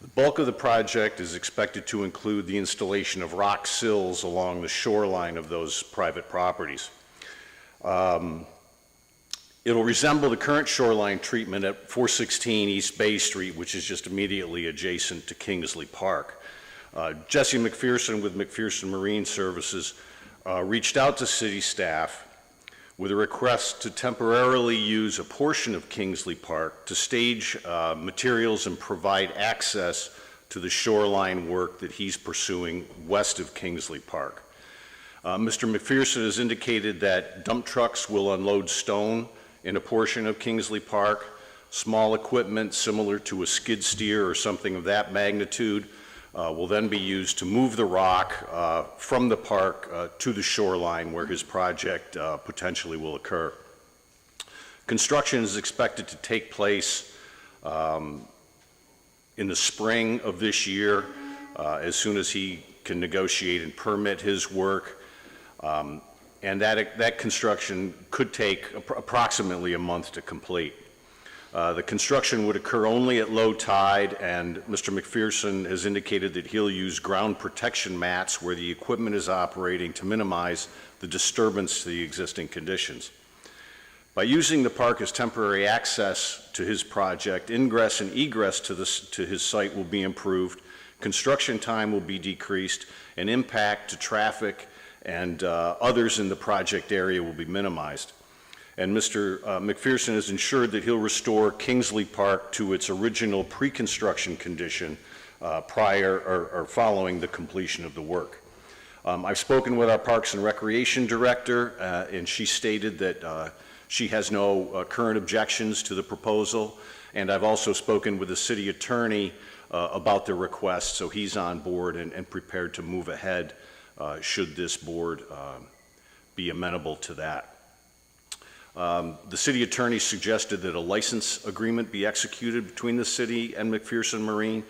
The bulk of the project is expected to include the installation of rock sills along the shoreline of those private properties. It'll resemble the current shoreline treatment at 416 East Bay Street, which is just immediately adjacent to Kingsley Park. Jesse McPherson with McPherson Marine Services reached out to city staff with a request to temporarily use a portion of Kingsley Park to stage materials and provide access to the shoreline work that he's pursuing west of Kingsley Park. Mr. McPherson has indicated that dump trucks will unload stone in a portion of Kingsley Park. Small equipment similar to a skid steer or something of that magnitude will then be used to move the rock from the park to the shoreline where his project potentially will occur. Construction is expected to take place in the spring of this year, as soon as he can negotiate and permit his work. And that construction could take approximately a month to complete. The construction would occur only at low tide, and Mr. McPherson has indicated that he'll use ground protection mats where the equipment is operating to minimize the disturbance to the existing conditions. By using the park as temporary access to his project, ingress and egress to his site will be improved, construction time will be decreased, and impact to traffic and others in the project area will be minimized. And Mr. McPherson has ensured that he'll restore Kingsley Park to its original pre-construction condition prior or following the completion of the work. I've spoken with our Parks and Recreation Director, and she stated that she has no current objections to the proposal, and I've also spoken with the City Attorney about the request, so he's on board and prepared to move ahead should this board be amenable to that. The City Attorney suggested that a license agreement be executed between the city and McPherson Marine,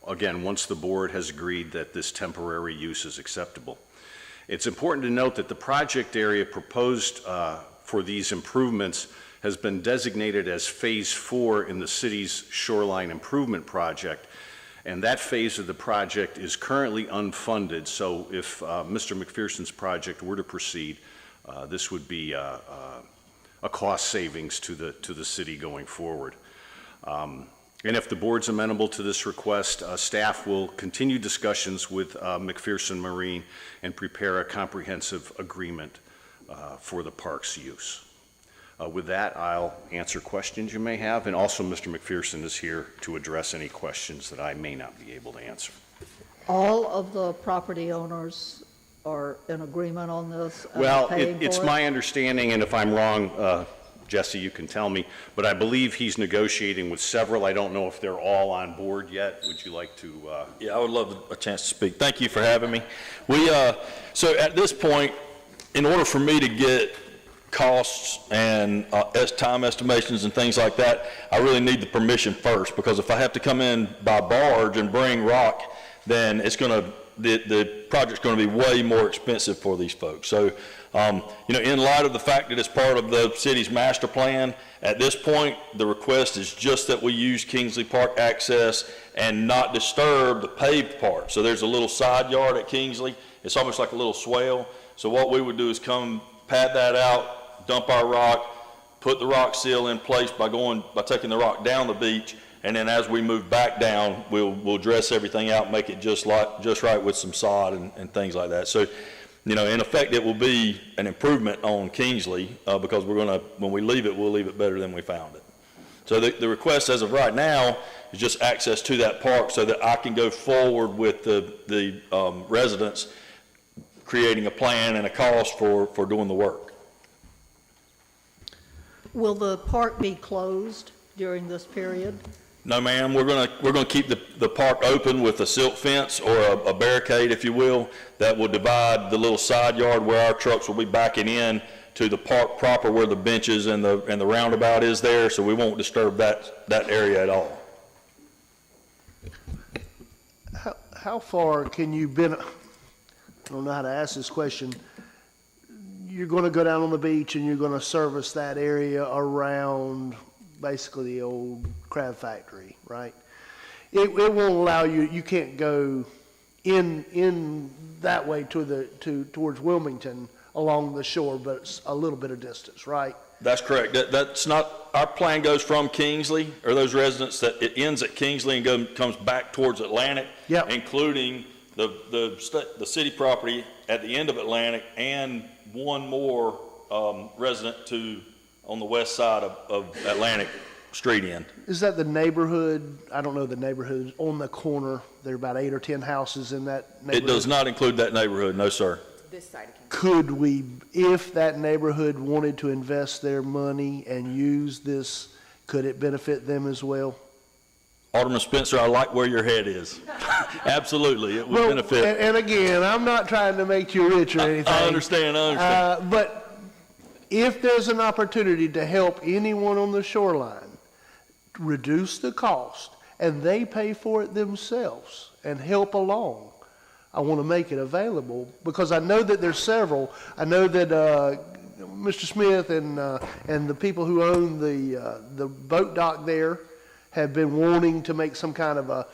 again, once the board has agreed that this temporary use is acceptable. It's important to note that the project area proposed for these improvements has been designated as Phase 4 in the city's shoreline improvement project, and that phase of the project is currently unfunded. So if Mr. McPherson's project were to proceed, this would be a cost savings to the city going forward. And if the board's amenable to this request, staff will continue discussions with McPherson Marine and prepare a comprehensive agreement for the park's use. With that, I'll answer questions you may have, and also Mr. McPherson is here to address any questions that I may not be able to answer. All of the property owners are in agreement on this? Well, it's my understanding, and if I'm wrong, Jesse, you can tell me, but I believe he's negotiating with several. I don't know if they're all on board yet. Would you like to? Yeah, I would love a chance to speak. Thank you for having me. So at this point, in order for me to get costs and time estimations and things like that, I really need the permission first, because if I have to come in by barge and bring rock, then it's going to, the project's going to be way more expensive for these folks. So, in light of the fact that it's part of the city's master plan, at this point, the request is just that we use Kingsley Park access and not disturb the paved part. So there's a little side yard at Kingsley. It's almost like a little swale. So what we would do is come pad that out, dump our rock, put the rock seal in place by taking the rock down the beach, and then as we move back down, we'll dress everything out, make it just right with some sod and things like that. So, in effect, it will be an improvement on Kingsley because when we leave it, we'll leave it better than we found it. So the request as of right now is just access to that park so that I can go forward with the residents creating a plan and a cost for doing the work. Will the park be closed during this period? No, ma'am. We're gonna keep the park open with a silt fence or a barricade, if you will, that will divide the little side yard where our trucks will be backing in to the park proper, where the benches and the roundabout is there. So we won't disturb that area at all. How far can you I don't know how to ask this question. You're going to go down on the beach and you're going to service that area around basically the old crab factory, right? It won't allow you can't go in that way towards Wilmington along the shore, but it's a little bit of distance, right? That's correct. That's not, our plan goes from Kingsley, or those residents that it ends at Kingsley and comes back towards Atlantic, Yep. including the city property at the end of Atlantic and one more resident on the west side of Atlantic Street end. Is that the neighborhood? I don't know the neighborhood on the corner. There are about 8 or 10 houses in that neighborhood. It does not include that neighborhood, no, sir. This side of Kingsley. Could we, if that neighborhood wanted to invest their money and use this, could it benefit them as well? Alderman Spencer, I like where your head is. Absolutely, it would benefit. And again, I'm not trying to make you rich or anything. I understand. But if there's an opportunity to help anyone on the shoreline reduce the cost, and they pay for it themselves and help along, I want to make it available, because I know that there's several. I know that Mr. Smith and the people who own the boat dock there have been wanting to make some kind of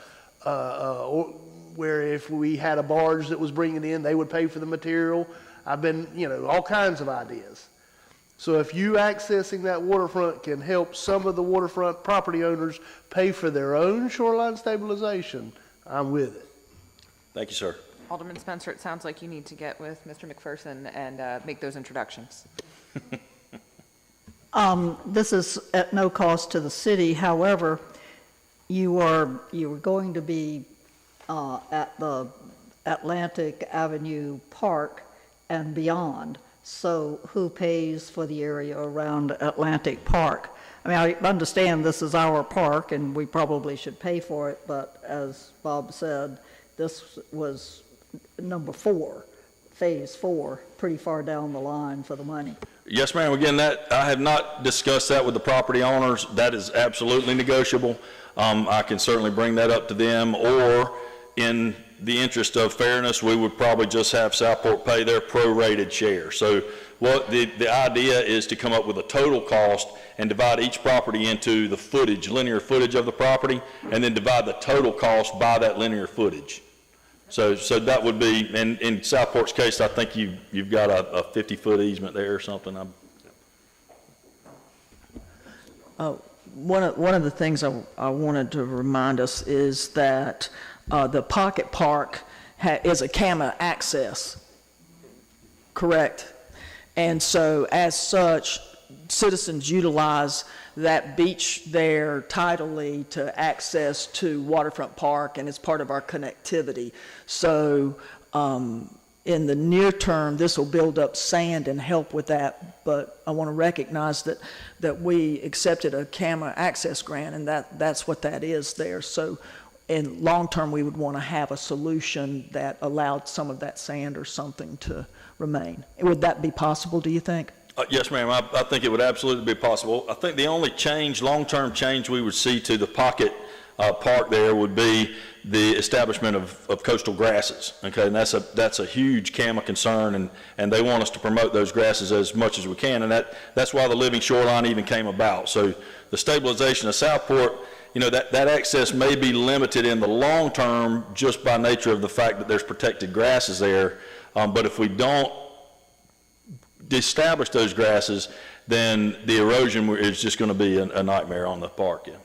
where if we had a barge that was bringing in, they would pay for the material. I've been, all kinds of ideas. So if you accessing that waterfront can help some of the waterfront property owners pay for their own shoreline stabilization, I'm with it. Thank you, sir. Alderman Spencer, it sounds like you need to get with Mr. McPherson and make those introductions. This is at no cost to the city. However, you are going to be at the Atlantic Avenue Park and beyond. So who pays for the area around Atlantic Park? I mean, I understand this is our park and we probably should pay for it, but as Bob said, this was number 4, phase 4, pretty far down the line for the money. Yes, ma'am. Again, I have not discussed that with the property owners. That is absolutely negotiable. I can certainly bring that up to them, or in the interest of fairness, we would probably just have Southport pay their prorated share. So what the idea is to come up with a total cost and divide each property into the footage, linear footage of the property, and then divide the total cost by that linear footage. So that would be, and in Southport's case, I think you've got a 50-foot easement there or something. One of the things I wanted to remind us is that the Pocket Park is a CAMA access, correct? And so as such, citizens utilize that beach there tidally to access to Waterfront Park, and it's part of our connectivity. So in the near term, this will build up sand and help with that, but I want to recognize that we accepted a CAMA access grant, and that's what that is there. So in long term, we would want to have a solution that allowed some of that sand or something to remain. Would that be possible, do you think? Yes, ma'am. I think it would absolutely be possible. I think the only change, long-term change we would see to the Pocket Park there would be the establishment of coastal grasses. Okay, and that's a huge CAMA concern, and they want us to promote those grasses as much as we can, and that's why the living shoreline even came about. So the stabilization of Southport, that access may be limited in the long term just by nature of the fact that there's protected grasses there. But if we don't establish those grasses, then the erosion is just going to be a nightmare on the park. Yeah.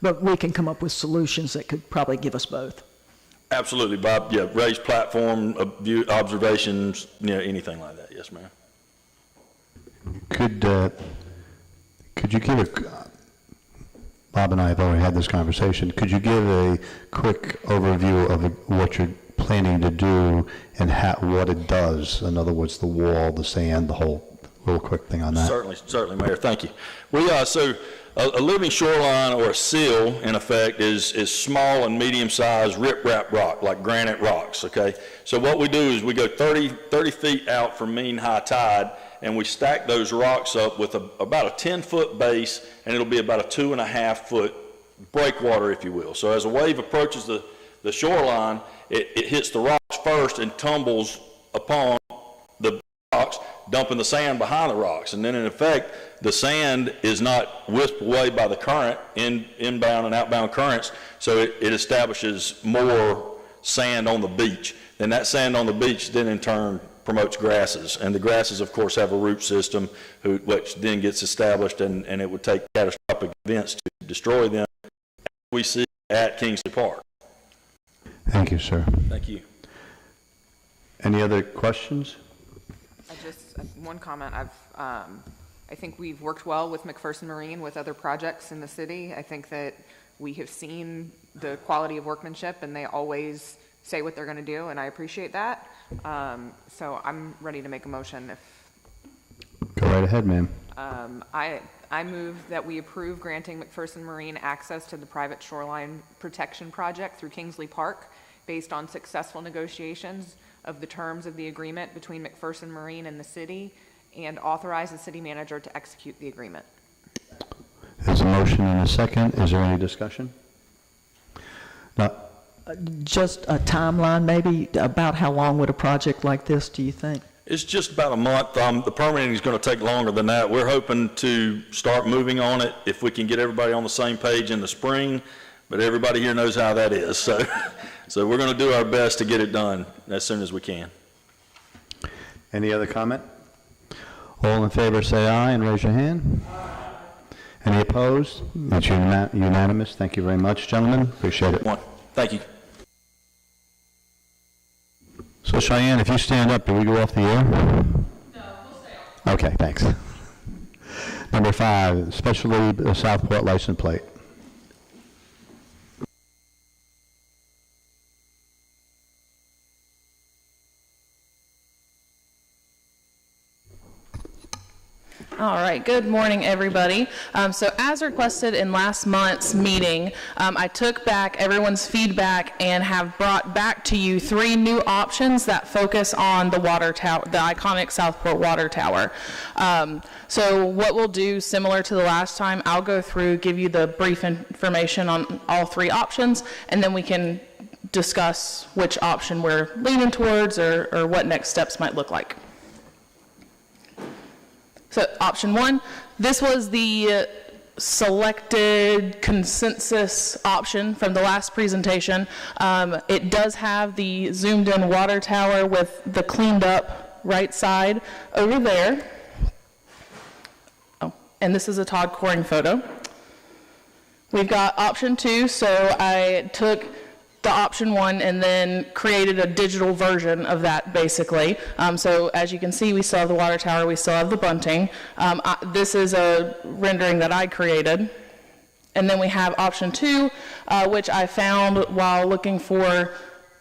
But we can come up with solutions that could probably give us both. Absolutely, Bob. Yeah, raised platform, view, observations, anything like that. Yes, ma'am. Could you give Bob and I have already had this conversation. Could you give a quick overview of what you're planning to do and what it does? In other words, the wall, the sand, the whole little quick thing on that. Certainly, Mayor. Thank you. So a living shoreline, or a sill, in effect, is small and medium-sized rip-rap rock, like granite rocks, okay? So what we do is we go 30 feet out from mean high tide, and we stack those rocks up with about a 10-foot base, and it'll be about a 2.5-foot breakwater, if you will. So as a wave approaches the shoreline, it hits the rocks first and tumbles upon the rocks, dumping the sand behind the rocks. And then, in effect, the sand is not whisked away by the current, inbound and outbound currents, so it establishes more sand on the beach. Then that sand on the beach then in turn promotes grasses. And the grasses, of course, have a root system, which then gets established, and it would take catastrophic events to destroy them. We see at Kingsley Park. Thank you, sir. Thank you. Any other questions? One comment. I think we've worked well with McPherson Marine with other projects in the city. I think that we have seen the quality of workmanship, and they always say what they're going to do, and I appreciate that. So I'm ready to make a motion. Go right ahead, ma'am. I move that we approve granting McPherson Marine access to the private shoreline protection project through Kingsley Park based on successful negotiations of the terms of the agreement between McPherson Marine and the city, and authorize the city manager to execute the agreement. There's a motion and a second. Is there any discussion? No. Just a timeline, maybe, about how long would a project like this, do you think? It's just about a month. The permitting is going to take longer than that. We're hoping to start moving on it if we can get everybody on the same page in the spring, but everybody here knows how that is. So we're going to do our best to get it done as soon as we can. Any other comment? All in favor say aye and raise your hand. Any opposed? That's unanimous. Thank you very much, gentlemen. Appreciate it. Thank you. So Cheyenne, if you stand up, do we go off the air? No, we'll stay on. Okay, thanks. Number 5, especially Southport license plate. All right, good morning, everybody. So as requested in last month's meeting, I took back everyone's feedback and have brought back to you 3 new options that focus on the water tower, the iconic Southport water tower. So what we'll do, similar to the last time, I'll go through, give you the brief information on all 3 options, and then we can discuss which option we're leaning towards or what next steps might look like. So option 1, this was the selected consensus option from the last presentation. It does have the zoomed in water tower with the cleaned up right side over there. Oh, and this is a Todd Coring photo. We've got option 2, so I took the option 1 and then created a digital version of that, basically. So as you can see, we still have the water tower, we still have the bunting. This is a rendering that I created. And then we have option 2, which I found while looking for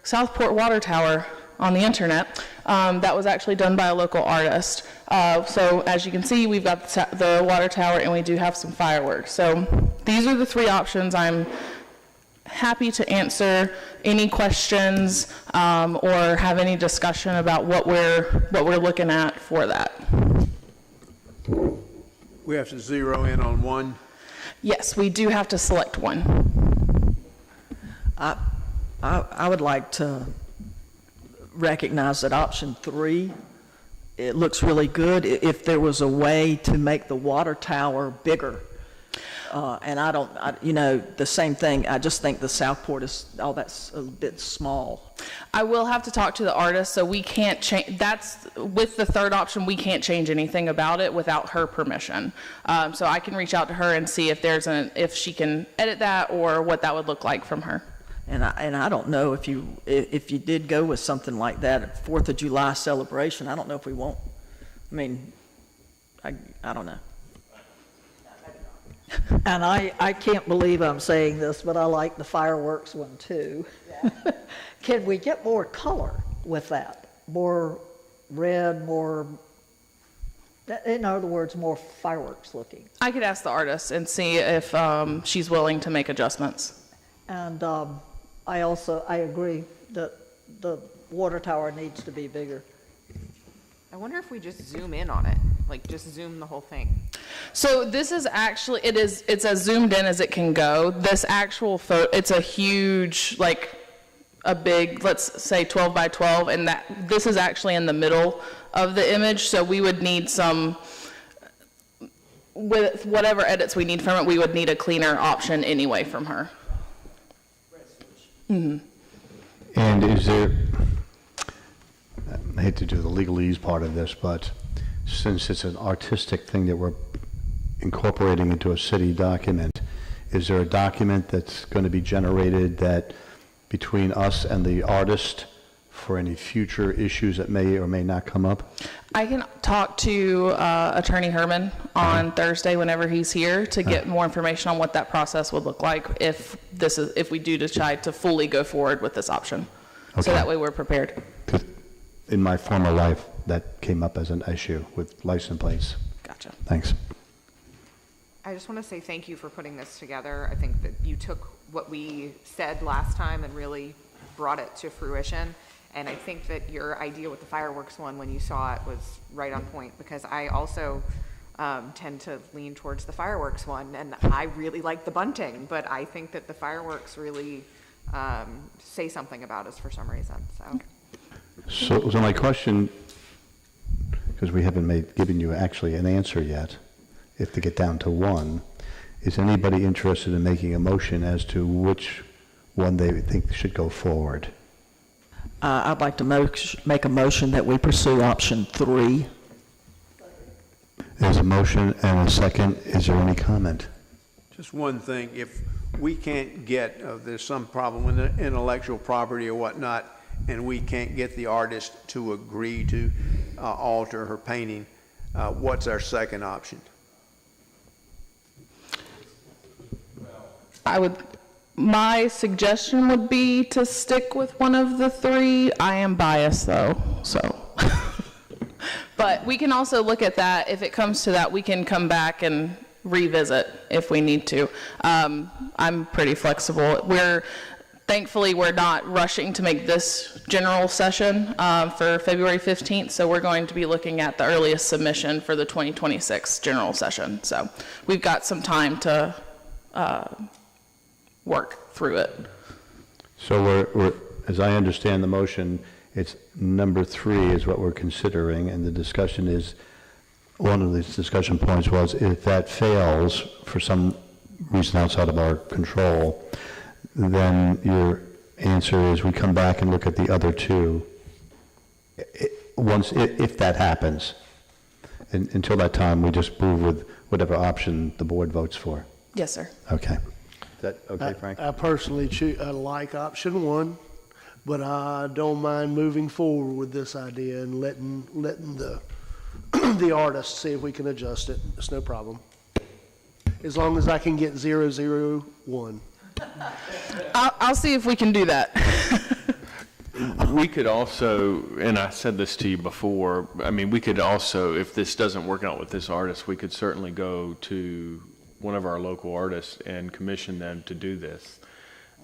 Southport water tower on the internet. That was actually done by a local artist. So as you can see, we've got the water tower and we do have some fireworks. So these are the 3 options. I'm happy to answer any questions or have any discussion about what we're looking at for that. We have to zero in on one? Yes, we do have to select one. I would like to recognize that option 3, it looks really good. If there was a way to make the water tower bigger, and the same thing, I just think the Southport that's a bit small. I will have to talk to the artist, so we can't change, that's, with the 3rd option, we can't change anything about it without her permission. So I can reach out to her and see if she can edit that or what that would look like from her. And I don't know if you did go with something like that, 4th of July celebration, I don't know if we won't. I mean, I don't know. And I can't believe I'm saying this, but I like the fireworks one too. Yeah. Can we get more color with that? More red, more, in other words, more fireworks looking? I could ask the artist and see if she's willing to make adjustments. And I agree that the water tower needs to be bigger. I wonder if we just zoom in on it, like just zoom the whole thing. So this is actually, it's as zoomed in as it can go. This actual photo, it's a huge, like a big, let's say 12 by 12, and this is actually in the middle of the image, so we would need some, with whatever edits we need from it, we would need a cleaner option anyway from her. Mm-hmm. And is there, I hate to do the legalese part of this, but since it's an artistic thing that we're incorporating into a city document, is there a document that's going to be generated that between us and the artist for any future issues that may or may not come up? I can talk to Attorney Herman on Thursday whenever he's here to get more information on what that process would look like if we do decide to fully go forward with this option. Okay. So that way we're prepared. In my former life, that came up as an issue with license plates. Gotcha. Thanks. I just want to say thank you for putting this together. I think that you took what we said last time and really brought it to fruition. And I think that your idea with the fireworks one, when you saw it, was right on point, because I also tend to lean towards the fireworks one, and I really like the bunting, but I think that the fireworks really say something about us for some reason. So my question, because we haven't given you actually an answer yet, if to get down to one, is anybody interested in making a motion as to which one they think should go forward? I'd like to make a motion that we pursue option 3. There's a motion and a second. Is there any comment? Just one thing, if we can't get, there's some problem with the intellectual property or whatnot, and we can't get the artist to agree to alter her painting, what's our second option? My suggestion would be to stick with one of the 3. I am biased though, so. But we can also look at that. If it comes to that, we can come back and revisit if we need to. I'm pretty flexible. Thankfully, we're not rushing to make this general session for February 15th, so we're going to be looking at the earliest submission for the 2026 general session. So we've got some time to work through it. So we're, as I understand the motion, it's number 3 is what we're considering, and the discussion is, one of the discussion points was if that fails for some reason outside of our control, then your answer is we come back and look at the other 2 if that happens. And until that time, we just move with whatever option the board votes for. Yes, sir. Okay. Is that okay, Frank? I personally like option 1, but I don't mind moving forward with this idea and letting the artist see if we can adjust it. It's no problem. As long as I can get 001. I'll see if we can do that. We could also, and I said this to you before, I mean, we could also, if this doesn't work out with this artist, we could certainly go to one of our local artists and commission them to do this.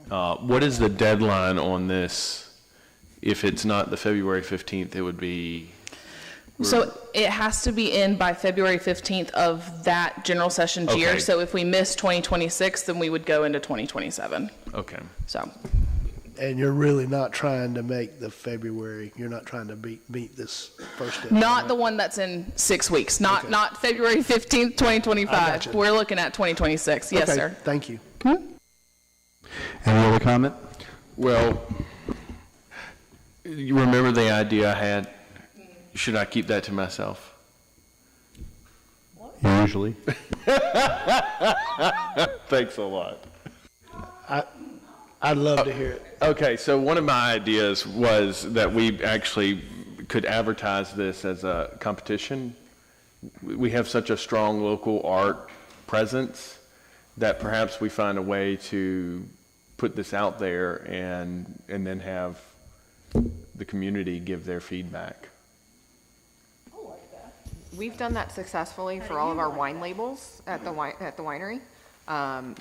What is the deadline on this? If it's not the February 15th, it would be... So it has to be in by February 15th of that general session year. Okay. So if we miss 2026, then we would go into 2027. Okay. So. And you're really not trying to make the February, you're not trying to beat this first deadline. Not the one that's in 6 weeks, not February 15th, 2025. We're looking at 2026. Yes, Okay, sir. thank you. Any other comment? Well, you remember the idea I had? Should I keep that to myself? Usually. Thanks a lot. I'd love to hear it. Okay, so one of my ideas was that we actually could advertise this as a competition. We have such a strong local art presence that perhaps we find a way to put this out there and then have the community give their feedback. We've done that successfully for all of our wine labels at the winery.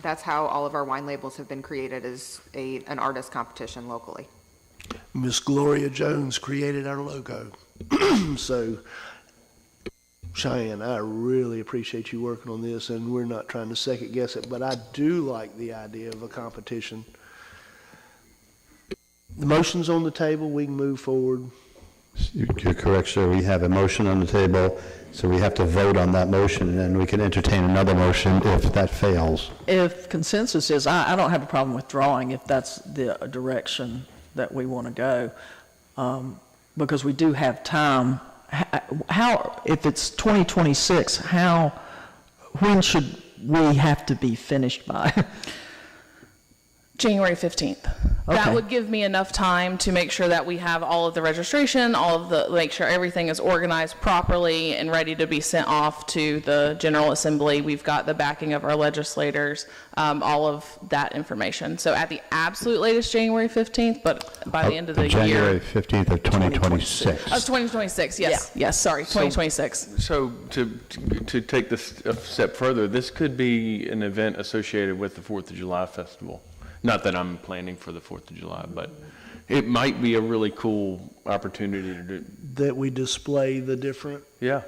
That's how all of our wine labels have been created, as an artist competition locally. Miss Gloria Jones created our logo. So, Cheyenne, I really appreciate you working on this, and we're not trying to second guess it, but I do like the idea of a competition. The motion's on the table, we can move forward. You're correct, sir. We have a motion on the table, so we have to vote on that motion, and then we can entertain another motion if that fails. If consensus is, I don't have a problem withdrawing if that's the direction that we want to go. because we do have time. How, if it's 2026, when should we have to be finished by? January 15th. That Okay. would give me enough time to make sure that we have all of the registration, make sure everything is organized properly and ready to be sent off to the General Assembly. We've got the backing of our legislators, all of that information. So at the absolute latest, January 15th, but by the end of the year. January 15th of 2026. 2026, yes. Yes, sorry, 2026. So to take this a step further, this could be an event associated with the 4th of July festival. Not that I'm planning for the 4th of July, but it might be a really cool opportunity to do. That we display the different. Yeah.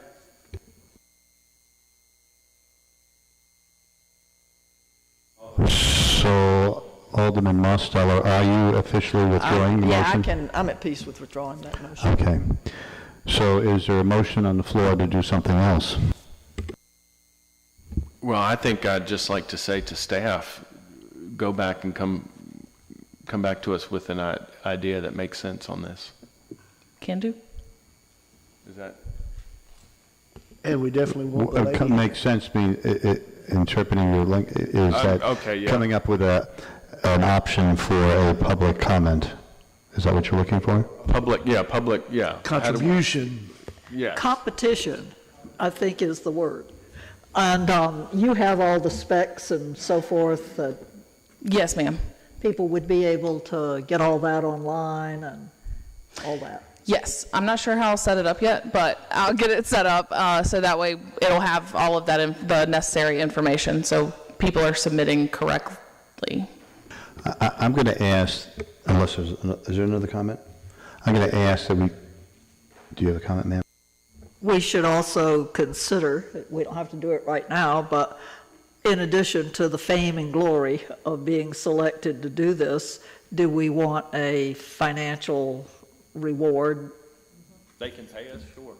So Alderman Mosteller, are you officially withdrawing the motion? I'm at peace with withdrawing that motion. Okay. So is there a motion on the floor to do something else? Well, I think I'd just like to say to staff, go back and come back to us with an idea that makes sense on this. Can do. Is that? And we definitely want the lady. Makes sense, me interpreting your link, is that okay, yeah. coming up with an option for a public comment. Is that what you're looking for? Public, yeah. Contribution. Yeah. Competition, I think is the word. And you have all the specs and so forth that Yes, ma'am. people would be able to get all that online and all that. Yes, I'm not sure how I'll set it up yet, but I'll get it set up so that way it'll have all of that, the necessary information, so people are submitting correctly. I'm going to ask, unless is there another comment? I'm going to ask that do you have a comment, ma'am? We should also consider, we don't have to do it right now, but in addition to the fame and glory of being selected to do this, do we want a financial reward? They can pay us, sure.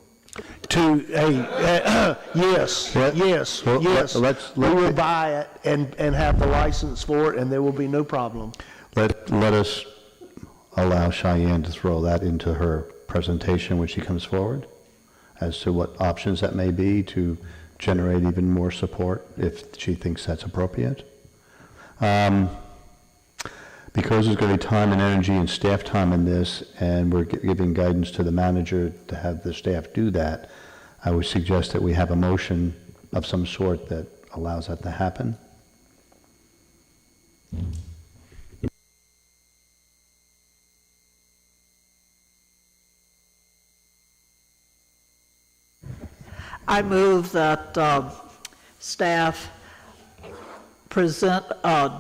Yes. We will buy it and have the license for it, and there will be no problem. Let us allow Cheyenne to throw that into her presentation when she comes forward, as to what options that may be to generate even more support if she thinks that's appropriate. Because there's going to be time and energy and staff time in this, and we're giving guidance to the manager to have the staff do that, I would suggest that we have a motion of some sort that allows that to happen. I move that staff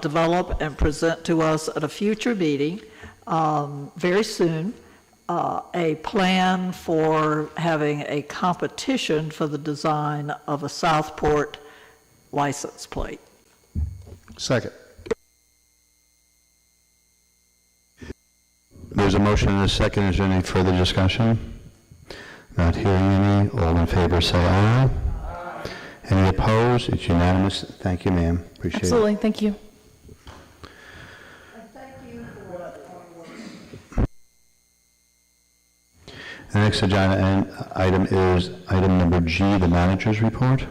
develop and present to us at a future meeting, very soon, a plan for having a competition for the design of a Southport license plate. Second. There's a motion and a second. Is there any further discussion? Not hearing any. All in favor say aye. Any opposed? It's unanimous. Thank you, ma'am. Appreciate Absolutely, it. thank you. The next agenda item is item number G, the manager's report.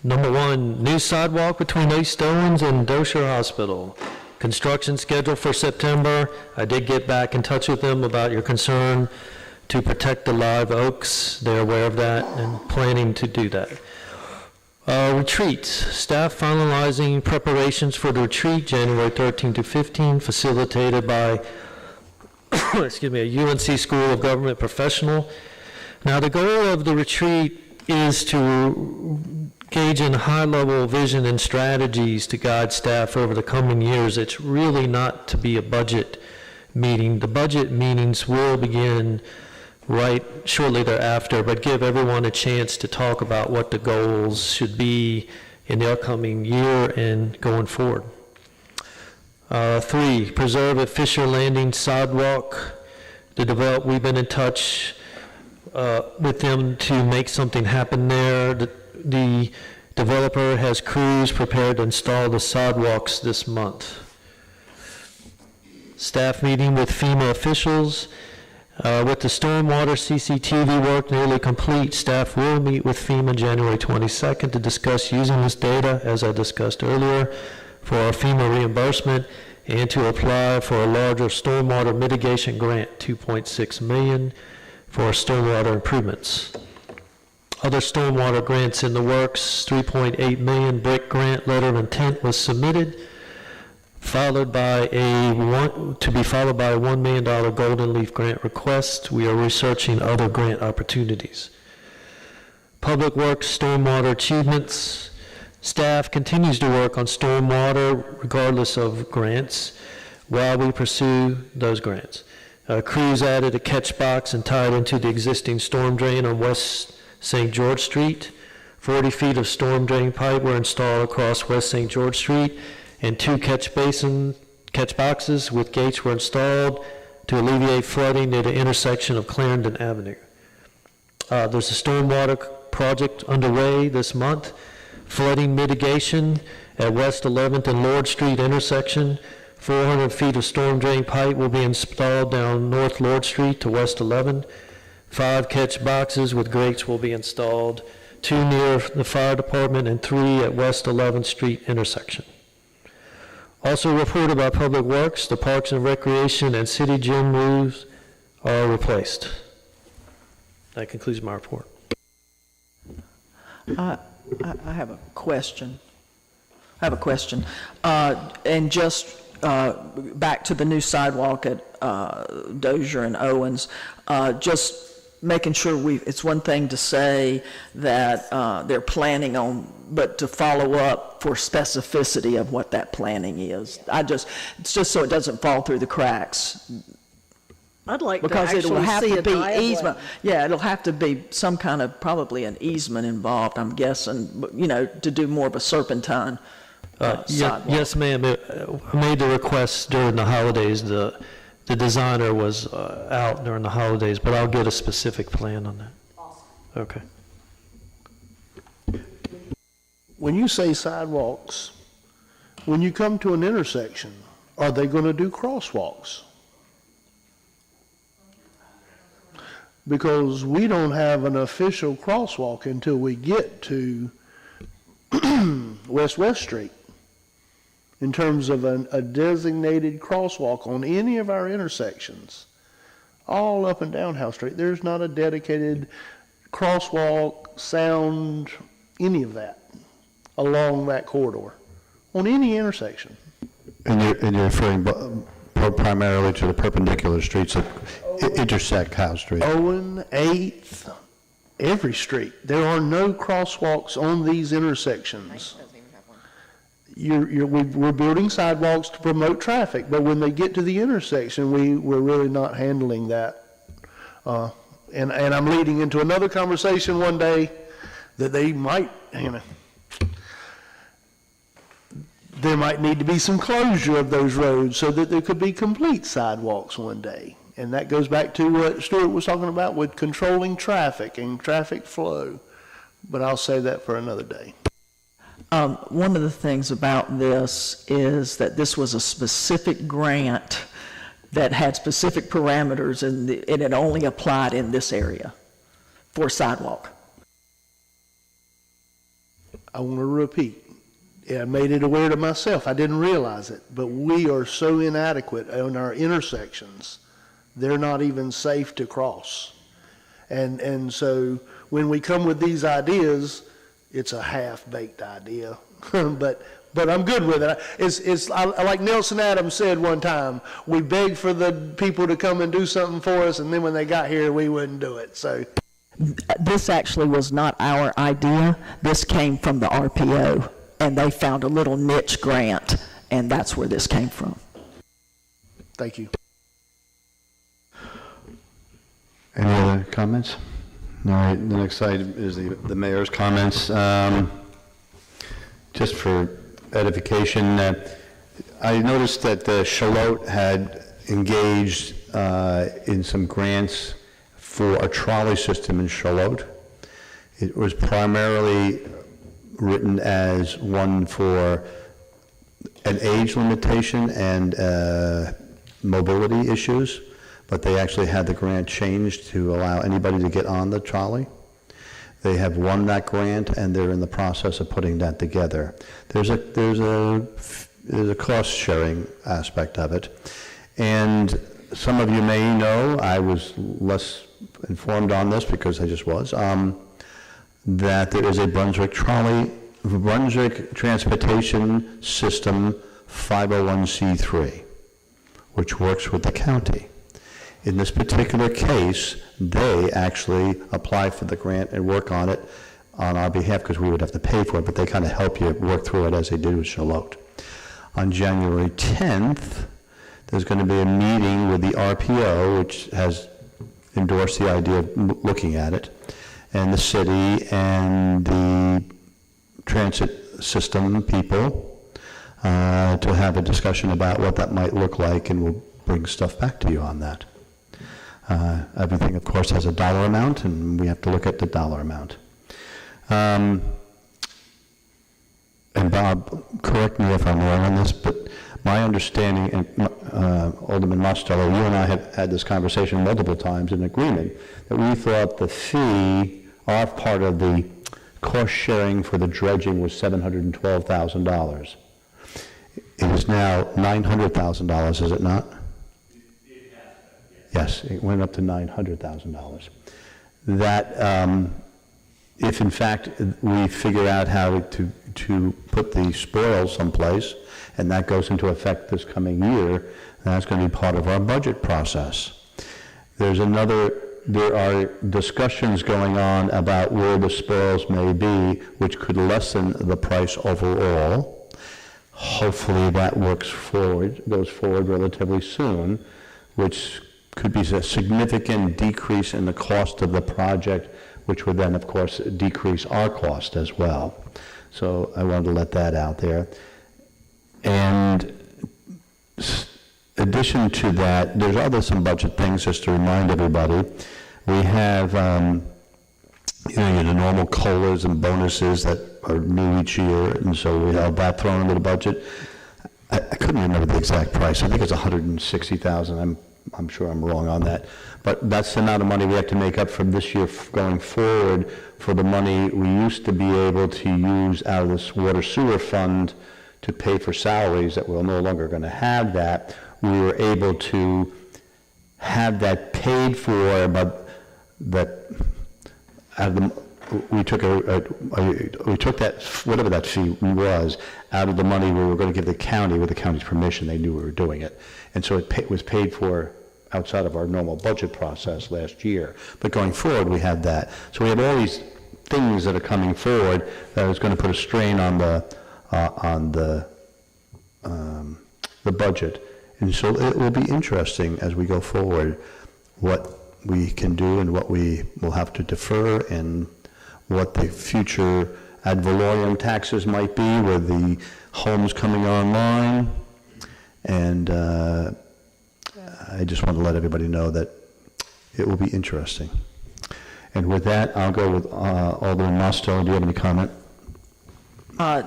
Number 1, new sidewalk between East Owens and Dosher Hospital. Construction scheduled for September. I did get back in touch with them about your concern to protect the live oaks. They're aware of that and planning to do that. Retreats. Staff finalizing preparations for the retreat, January 13 to 15, facilitated by excuse me, a UNC School of Government professional. Now, the goal of the retreat is to gauge in high-level vision and strategies to guide staff over the coming years. It's really not to be a budget meeting. The budget meetings will begin right shortly thereafter, but give everyone a chance to talk about what the goals should be in the upcoming year and going forward. 3, preserve at Fisher Landing sidewalk. We've been in touch with them to make something happen there. The developer has crews prepared to install the sidewalks this month. Staff meeting with FEMA officials. With the stormwater CCTV work nearly complete, staff will meet with FEMA January 22nd to discuss using this data, as I discussed earlier, for our FEMA reimbursement and to apply for a larger stormwater mitigation grant, $2.6 million, for stormwater improvements. Other stormwater grants in the works, $3.8 million BRIC grant letter of intent was submitted, followed by a $1 million Golden Leaf grant request. We are researching other grant opportunities. Public Works stormwater achievements. Staff continues to work on stormwater regardless of grants while we pursue those grants. Crews added a catch box and tied into the existing storm drain on West St. George Street. 40 feet of storm drain pipe were installed across West St. George Street, and 2 catch boxes with gates were installed to alleviate flooding near the intersection of Clarendon Avenue. There's a stormwater project underway this month. Flooding mitigation at West 11th and Lord Street intersection. 400 feet of storm drain pipe will be installed down North Lord Street to West 11th. 5 catch boxes with grates will be installed, 2 near the fire department and 3 at West 11th Street intersection. Also reported by Public Works, the Parks and Recreation and City Gym roofs are replaced. That concludes my report. I have a question. And just back to the new sidewalk at Dozier and Owens, just making sure it's one thing to say that they're planning on, but to follow up for specificity of what that planning is. It's just so it doesn't fall through the cracks. I'd like Because to it'll actually have see to a be diagram. easement. Yeah, it'll have to be some kind of, probably an easement involved, I'm guessing, to do more of a serpentine sidewalk. Yes, ma'am. I made the request during the holidays. The designer was out during the holidays, but I'll get a specific plan on that. Awesome. Okay. When you say sidewalks, when you come to an intersection, are they going to do crosswalks? Because we don't have an official crosswalk until we get to West Street in terms of a designated crosswalk on any of our intersections. All up and down House Street, there's not a dedicated crosswalk, sound, any of that along that corridor on any intersection. And you're referring primarily to the perpendicular streets that intersect House Street. Owen, 8th, every street. There are no crosswalks on these intersections. We're building sidewalks to promote traffic, but when they get to the intersection, we're really not handling that. And I'm leading into another conversation one day that they might, there might need to be some closure of those roads so that there could be complete sidewalks one day. And that goes back to what Stuart was talking about with controlling traffic and traffic flow. But I'll save that for another day. One of the things about this is that this was a specific grant that had specific parameters, and it only applied in this area for sidewalk. I want to repeat. I made it aware to myself. I didn't realize it, but we are so inadequate on our intersections. They're not even safe to cross. And so when we come with these ideas, it's a half-baked idea, but I'm good with it. It's like Nelson Adams said one time, we begged for the people to come and do something for us, and then when they got here, we wouldn't do it. So This actually was not our idea. This came from the RPO, and they found a little niche grant, and that's where this came from. Thank you. Any other comments? All right, the next item is the mayor's comments. Just for edification, I noticed that Charlotte had engaged in some grants for a trolley system in Charlotte. It was primarily written as one for an age limitation and mobility issues, but they actually had the grant changed to allow anybody to get on the trolley. They have won that grant, and they're in the process of putting that together. There's a cost-sharing aspect of it. And some of you may know, I was less informed on this because I just was, that there is a Brunswick Transportation System 501c3, which works with the county. In this particular case, they actually apply for the grant and work on it on our behalf because we would have to pay for it, but they kind of help you work through it as they did with Charlotte. On January 10th, there's going to be a meeting with the RPO, which has endorsed the idea of looking at it, and the city and the transit system people to have a discussion about what that might look like, and we'll bring stuff back to you on that. Everything, of course, has a dollar amount, and we have to look at the dollar amount. And Bob, correct me if I'm wrong on this, but my understanding, and Alderman Mostello, you and I have had this conversation multiple times in agreement, that we thought the fee, our part of the cost sharing for the dredging was $712,000. It is now $900,000, is it not? Yes, it went up to $900,000. That, if in fact we figure out how to put the spoils someplace, and that goes into effect this coming year, that's going to be part of our budget process. There are discussions going on about where the spoils may be, which could lessen the price overall. Hopefully that goes forward relatively soon, which could be a significant decrease in the cost of the project, which would then, of course, decrease our cost as well. So I wanted to let that out there. And addition to that, there's some budget things just to remind everybody. We have, the normal COLAs and bonuses that are new each year, and so we have that thrown into the budget. I couldn't remember the exact price. I think it's $160,000. I'm sure I'm wrong on that. But that's the amount of money we have to make up from this year going forward for the money we used to be able to use out of this water sewer fund to pay for salaries that we're no longer going to have that. We were able to have that paid for, but that we took that, whatever that fee was, out of the money we were going to give the county with the county's permission. They knew we were doing it. And so it was paid for outside of our normal budget process last year. But going forward, we have that. So we have all these things that are coming forward that is going to put a strain on the budget. And so it will be interesting as we go forward what we can do and what we will have to defer and what the future ad valorem taxes might be with the homes coming online. And I just want to let everybody know that it will be interesting. And with that, I'll go with Alderman Mostello. Do you have any comment?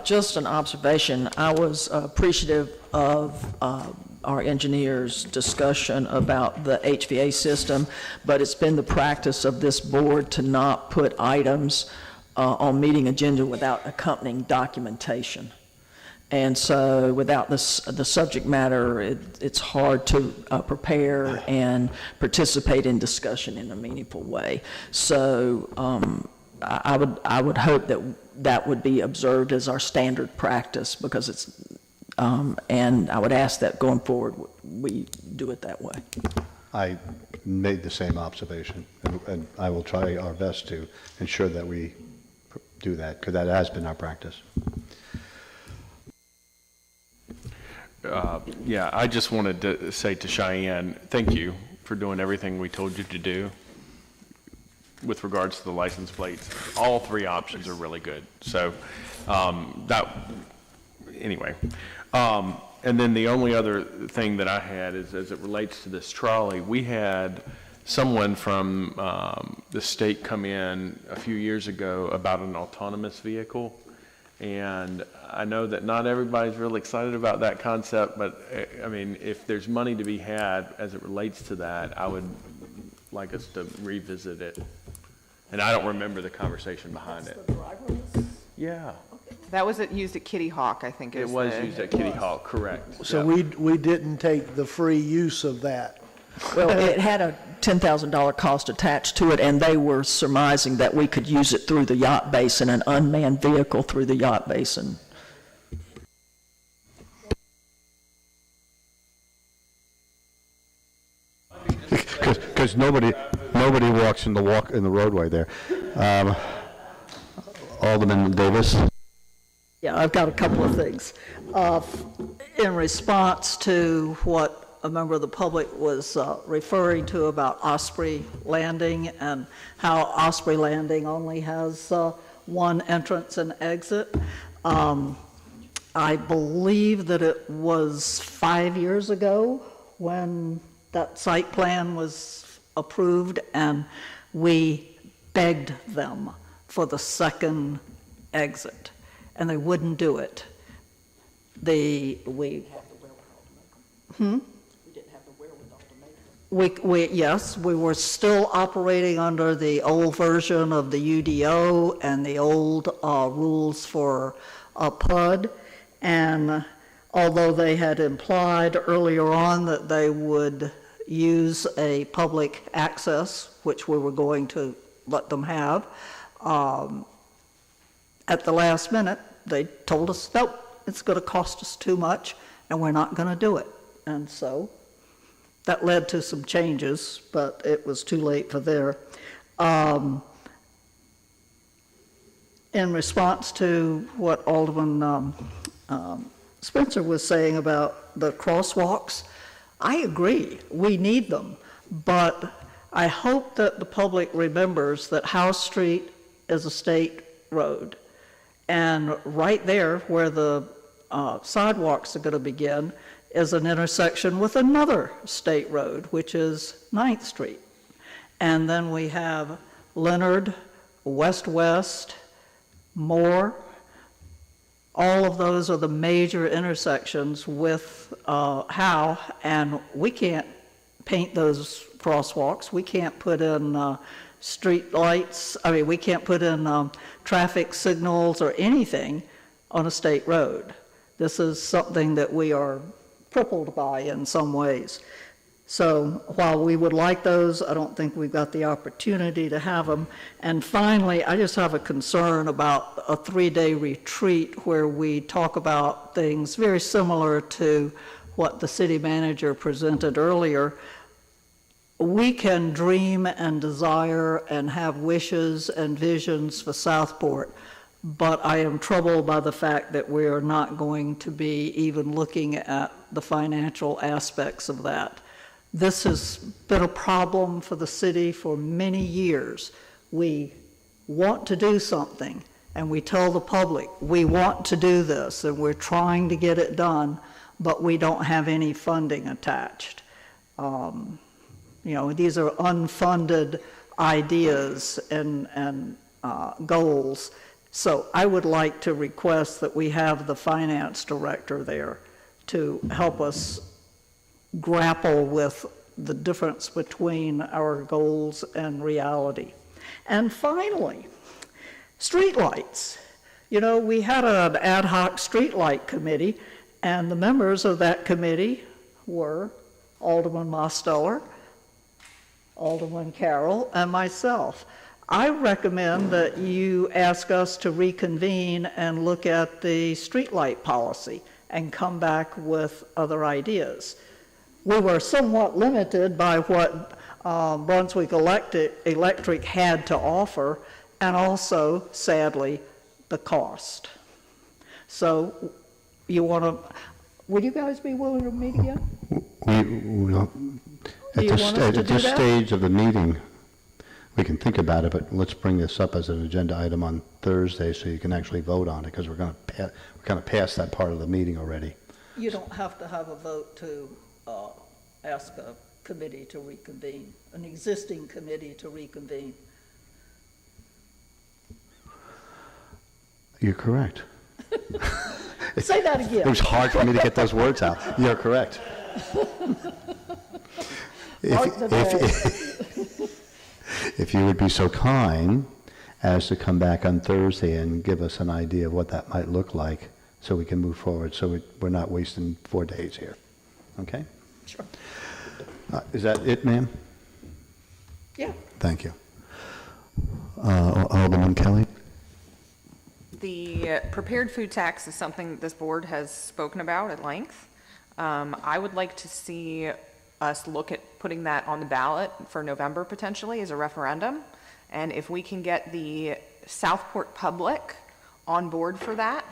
Just an observation. I was appreciative of our engineer's discussion about the HVA system, but it's been the practice of this board to not put items on meeting agenda without accompanying documentation. And so without the subject matter, it's hard to prepare and participate in discussion in a meaningful way. So I would hope that would be observed as our standard practice, because it's, and I would ask that going forward, we do it that way. I made the same observation, and I will try our best to ensure that we do that, because that has been our practice. Yeah, I just wanted to say to Cheyenne, thank you for doing everything we told you to do with regards to the license plates. All three options are really good. So anyway. And then the only other thing that I had is, as it relates to this trolley, we had someone from the state come in a few years ago about an autonomous vehicle. And I know that not everybody's really excited about that concept, but I mean, if there's money to be had as it relates to that, I would like us to revisit it. And I don't remember the conversation behind it. Yeah. That was used at Kitty Hawk, I think. It was used at Kitty Hawk, correct. So we didn't take the free use of that. Well, it had a $10,000 cost attached to it, and they were surmising that we could use it through the yacht basin, an unmanned vehicle through the yacht basin. Because nobody walks in the roadway there. Alderman Davis. Yeah, I've got a couple of things. In response to what a member of the public was referring to about Osprey Landing and how Osprey Landing only has one entrance and exit, I believe that it was 5 years ago when that site plan was approved, and we begged them for the second exit, and they wouldn't do it. Yes, we were still operating under the old version of the UDO and the old rules for PUD, and although they had implied earlier on that they would use a public access, which we were going to let them have, at the last minute, they told us, nope, it's going to cost us too much, and we're not going to do it. And so that led to some changes, but it was too late for there. In response to what Alderman Spencer was saying about the crosswalks, I agree, we need them, but I hope that the public remembers that House Street is a state road, and right there where the sidewalks are going to begin is an intersection with another state road, which is 9th Street. And then we have Leonard, West-West, Moore. All of those are the major intersections with Howe, and we can't paint those crosswalks. We can't put in street lights. I mean, we can't put in traffic signals or anything on a state road. This is something that we are crippled by in some ways. So while we would like those, I don't think we've got the opportunity to have them. And finally, I just have a concern about a 3-day retreat where we talk about things very similar to what the city manager presented earlier. We can dream and desire and have wishes and visions for Southport, but I am troubled by the fact that we are not going to be even looking at the financial aspects of that. This has been a problem for the city for many years. We want to do something, and we tell the public, we want to do this, and we're trying to get it done, but we don't have any funding attached. You know, these are unfunded ideas and goals. So I would like to request that we have the finance director there to help us grapple with the difference between our goals and reality. And finally, streetlights. You know, we had an ad hoc streetlight committee, and the members of that committee were Alderman Mosteller, Alderman Carroll, and myself. I recommend that you ask us to reconvene and look at the streetlight policy and come back with other ideas. We were somewhat limited by what Brunswick Electric had to offer, and also, sadly, the cost. So, would you guys be willing to meet again? At this stage of the meeting, we can think about it, but let's bring this up as an agenda item on Thursday so you can actually vote on it, because we're kind of past that part of the meeting already. You don't have to have a vote to ask a committee to reconvene, an existing committee to reconvene. You're correct. Say that again. It was hard for me to get those words out. You're correct. Mark the If you would be so kind as to come back on Thursday and give us an idea of what that might look like so we can move forward, so we're not wasting 4 days here. Okay? Sure. Is that it, ma'am? Yeah. Thank you. Alderman Kelly? The prepared food tax is something this board has spoken about at length. I would like to see us look at putting that on the ballot for November potentially as a referendum. And if we can get the Southport public on board for that,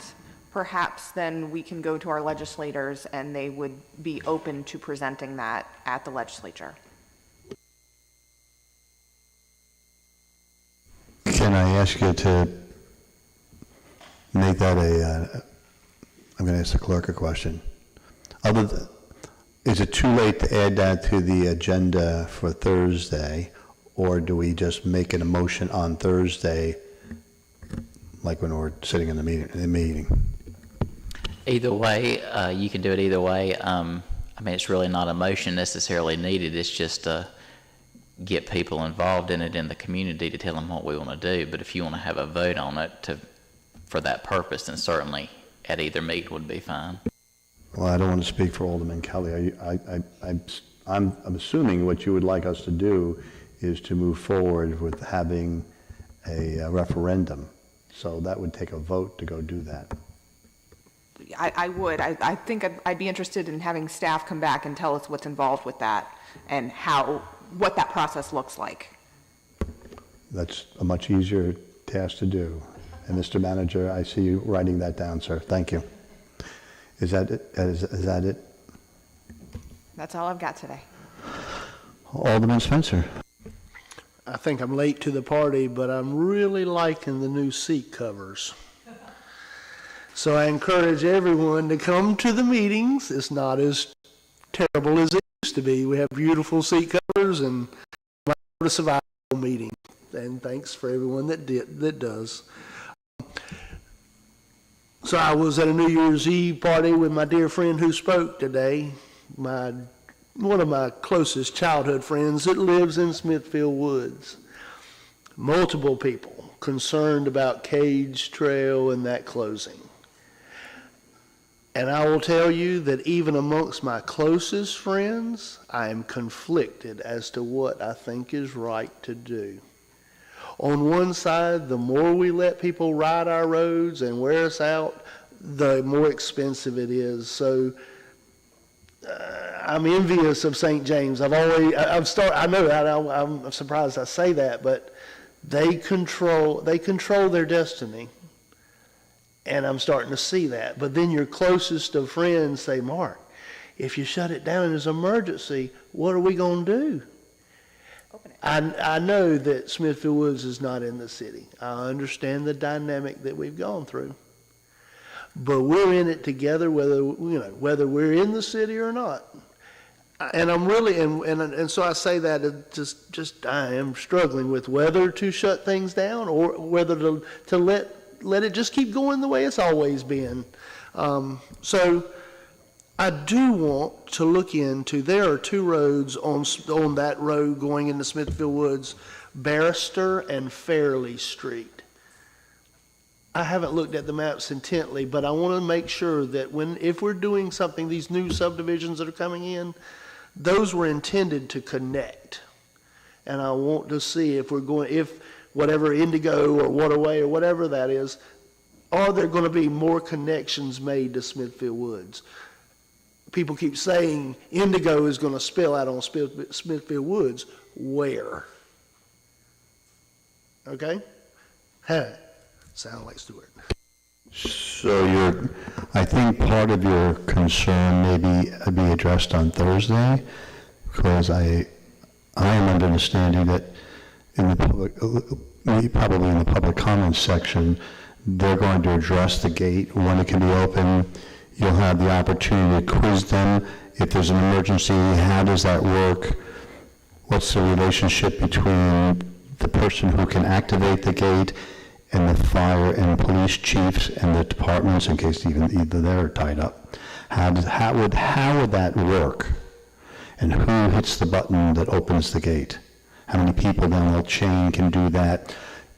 perhaps then we can go to our legislators and they would be open to presenting that at the legislature. Can I ask you to make that I'm going to ask the clerk a question. Is it too late to add that to the agenda for Thursday, or do we just make it a motion on Thursday, like when we're sitting in the meeting? Either way, you can do it either way. I mean, it's really not a motion necessarily needed. It's just to get people involved in it in the community to tell them what we want to do. But if you want to have a vote on it for that purpose, then certainly at either meeting would be fine. Well, I don't want to speak for Alderman Kelly. I'm assuming what you would like us to do is to move forward with having a referendum. So that would take a vote to go do that. I would. I think I'd be interested in having staff come back and tell us what's involved with that and what that process looks like. That's a much easier task to do. And Mr. Manager, I see you writing that down, sir. Thank you. Is that it? Is that it? That's all I've got today. Alderman Spencer. I think I'm late to the party, but I'm really liking the new seat covers. So I encourage everyone to come to the meetings. It's not as terrible as it used to be. We have beautiful seat covers and a survival meeting. And thanks for everyone that does. So I was at a New Year's Eve party with my dear friend who spoke today, one of my closest childhood friends that lives in Smithfield Woods. Multiple people concerned about Cage Trail and that closing. And I will tell you that even amongst my closest friends, I am conflicted as to what I think is right to do. On one side, the more we let people ride our roads and wear us out, the more expensive it is. So I'm envious of St. James. I know that, I'm surprised I say that, but they control their destiny. And I'm starting to see that. But then your closest of friends say, Mark, if you shut it down as an emergency, what are we going to do? I know that Smithfield Woods is not in the city. I understand the dynamic that we've gone through. But we're in it together, whether we're in the city or not. And I'm really, and so I say that just I am struggling with whether to shut things down or whether to let it just keep going the way it's always been. So I do want to look into, there are two roads on that road going into Smithfield Woods, Barrister and Fairley Street. I haven't looked at the maps intently, but I want to make sure that if we're doing something, these new subdivisions that are coming in, those were intended to connect. And I want to see if whatever Indigo or Waterway or whatever that is, are there going to be more connections made to Smithfield Woods? People keep saying Indigo is going to spill out on Smithfield Woods. Where? Okay? Sound like Stewart. So I think part of your concern may be addressed on Thursday, because I am under understanding that in the public, probably in the public comments section, they're going to address the gate when it can be open. You'll have the opportunity to quiz them. If there's an emergency, how does that work? What's the relationship between the person who can activate the gate and the fire and police chiefs and the departments, in case either they're tied up? How would that work? And who hits the button that opens the gate? How many people down the chain can do that?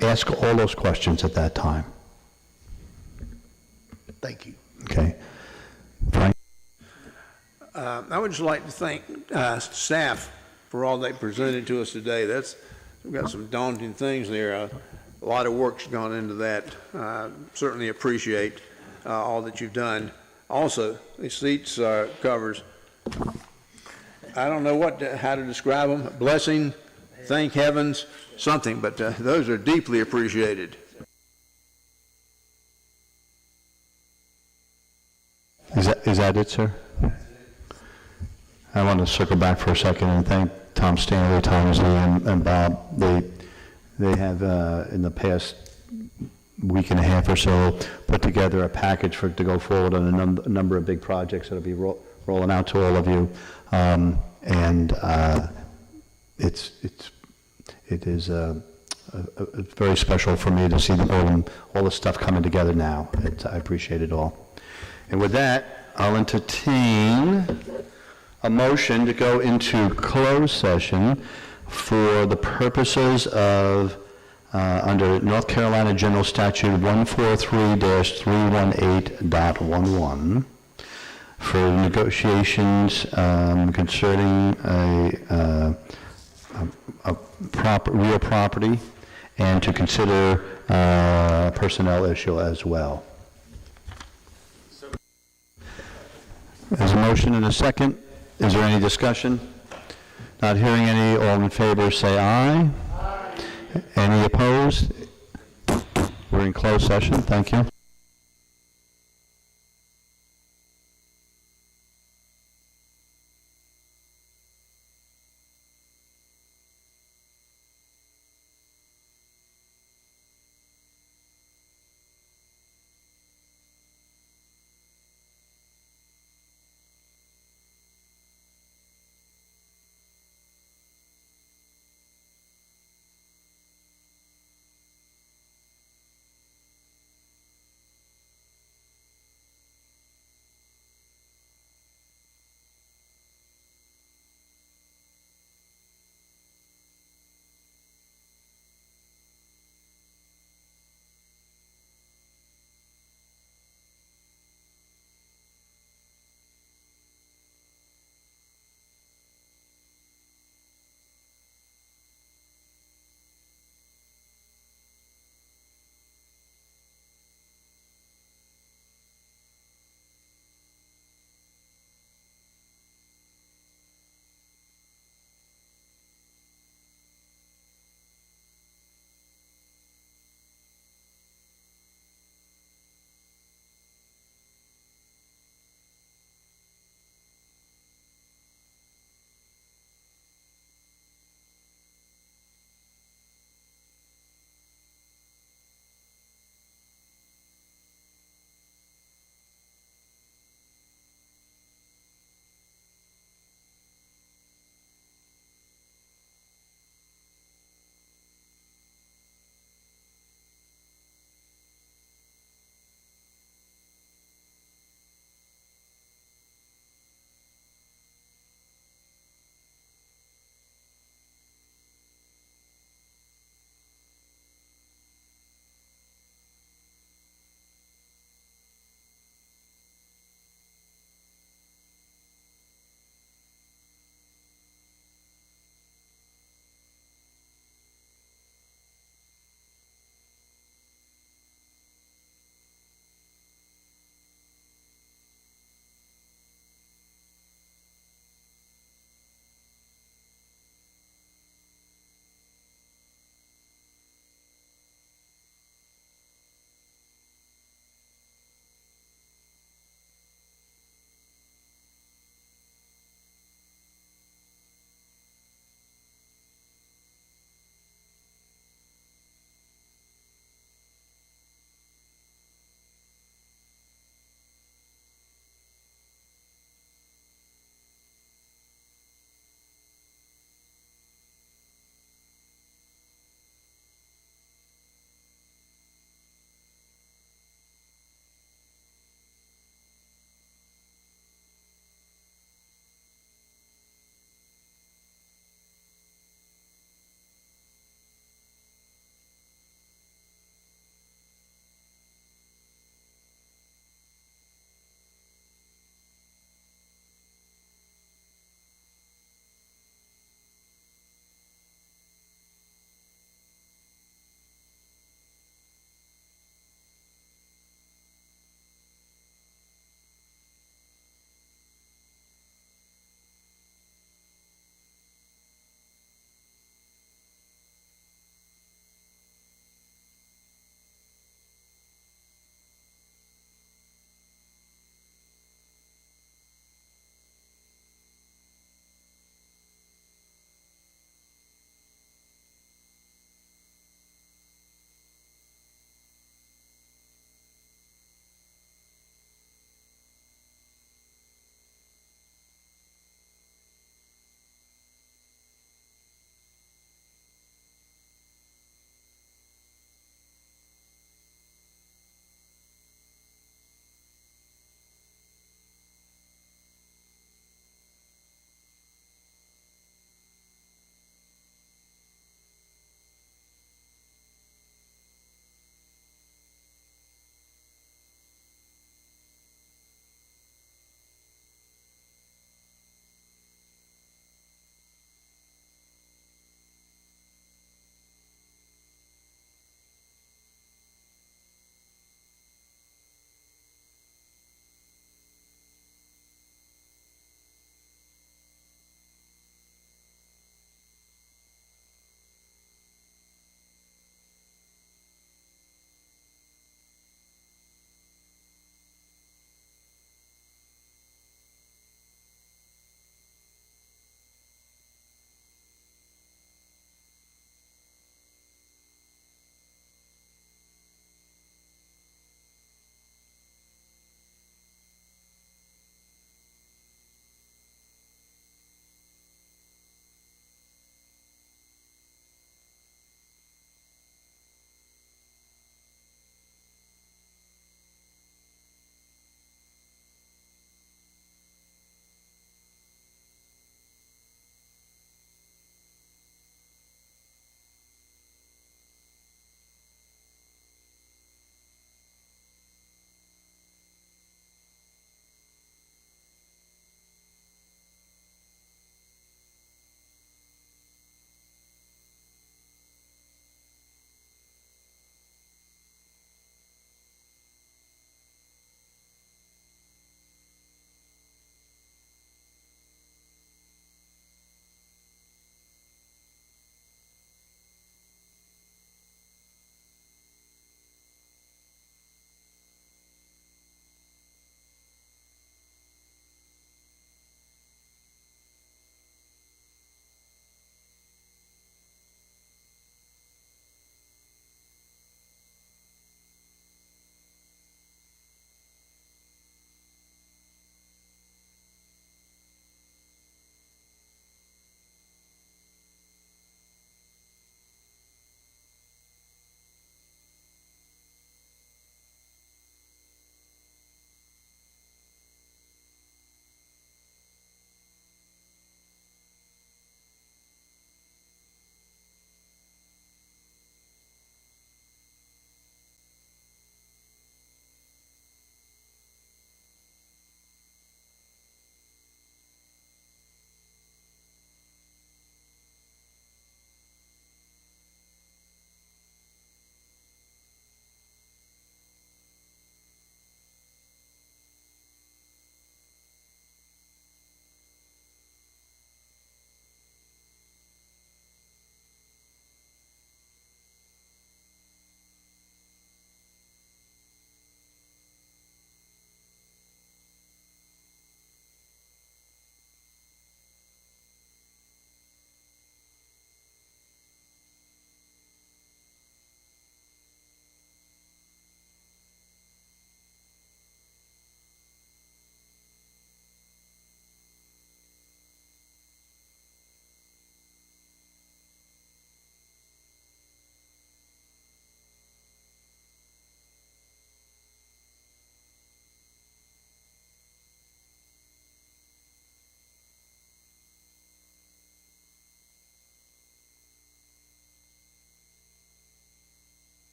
Ask all those questions at that time. Thank you. Okay. Frank? I would just like to thank staff for all they presented to us today. We've got some daunting things there. A lot of work's gone into that. Certainly appreciate all that you've done. Also, the seats covers, I don't know how to describe them. Blessing, thank heavens, something, but those are deeply appreciated. Is that it, sir? I want to circle back for a second and thank Tom Stanley, Thomas Lee, and Bob. They have, in the past week and a half or so, put together a package to go forward on a number of big projects that'll be rolling out to all of you. It is very special for me to see all the stuff coming together now. I appreciate it all. And with that, I'll entertain a motion to go into closed session for the purposes of, under North Carolina General Statute 143-318.11, for negotiations concerning a real property, and to consider a personnel issue as well. There's a motion and a second. Is there any discussion? Not hearing any. All in favor say aye. Aye. Any opposed? We're in closed session. Thank you.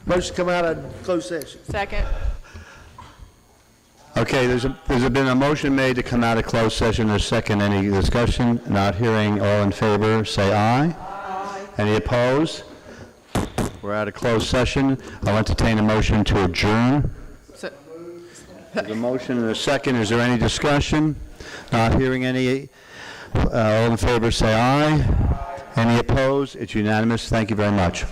Motion to come out of closed session. Second. Okay, there's been a motion made to come out of closed session. A second. Any discussion? Not hearing. All in favor, say aye. Aye. Any opposed? We're out of closed session. I'll entertain a motion to adjourn. There's a motion and a second. Is there any discussion? Not hearing any. All in favor, say aye. Any opposed? It's unanimous. Thank you very much.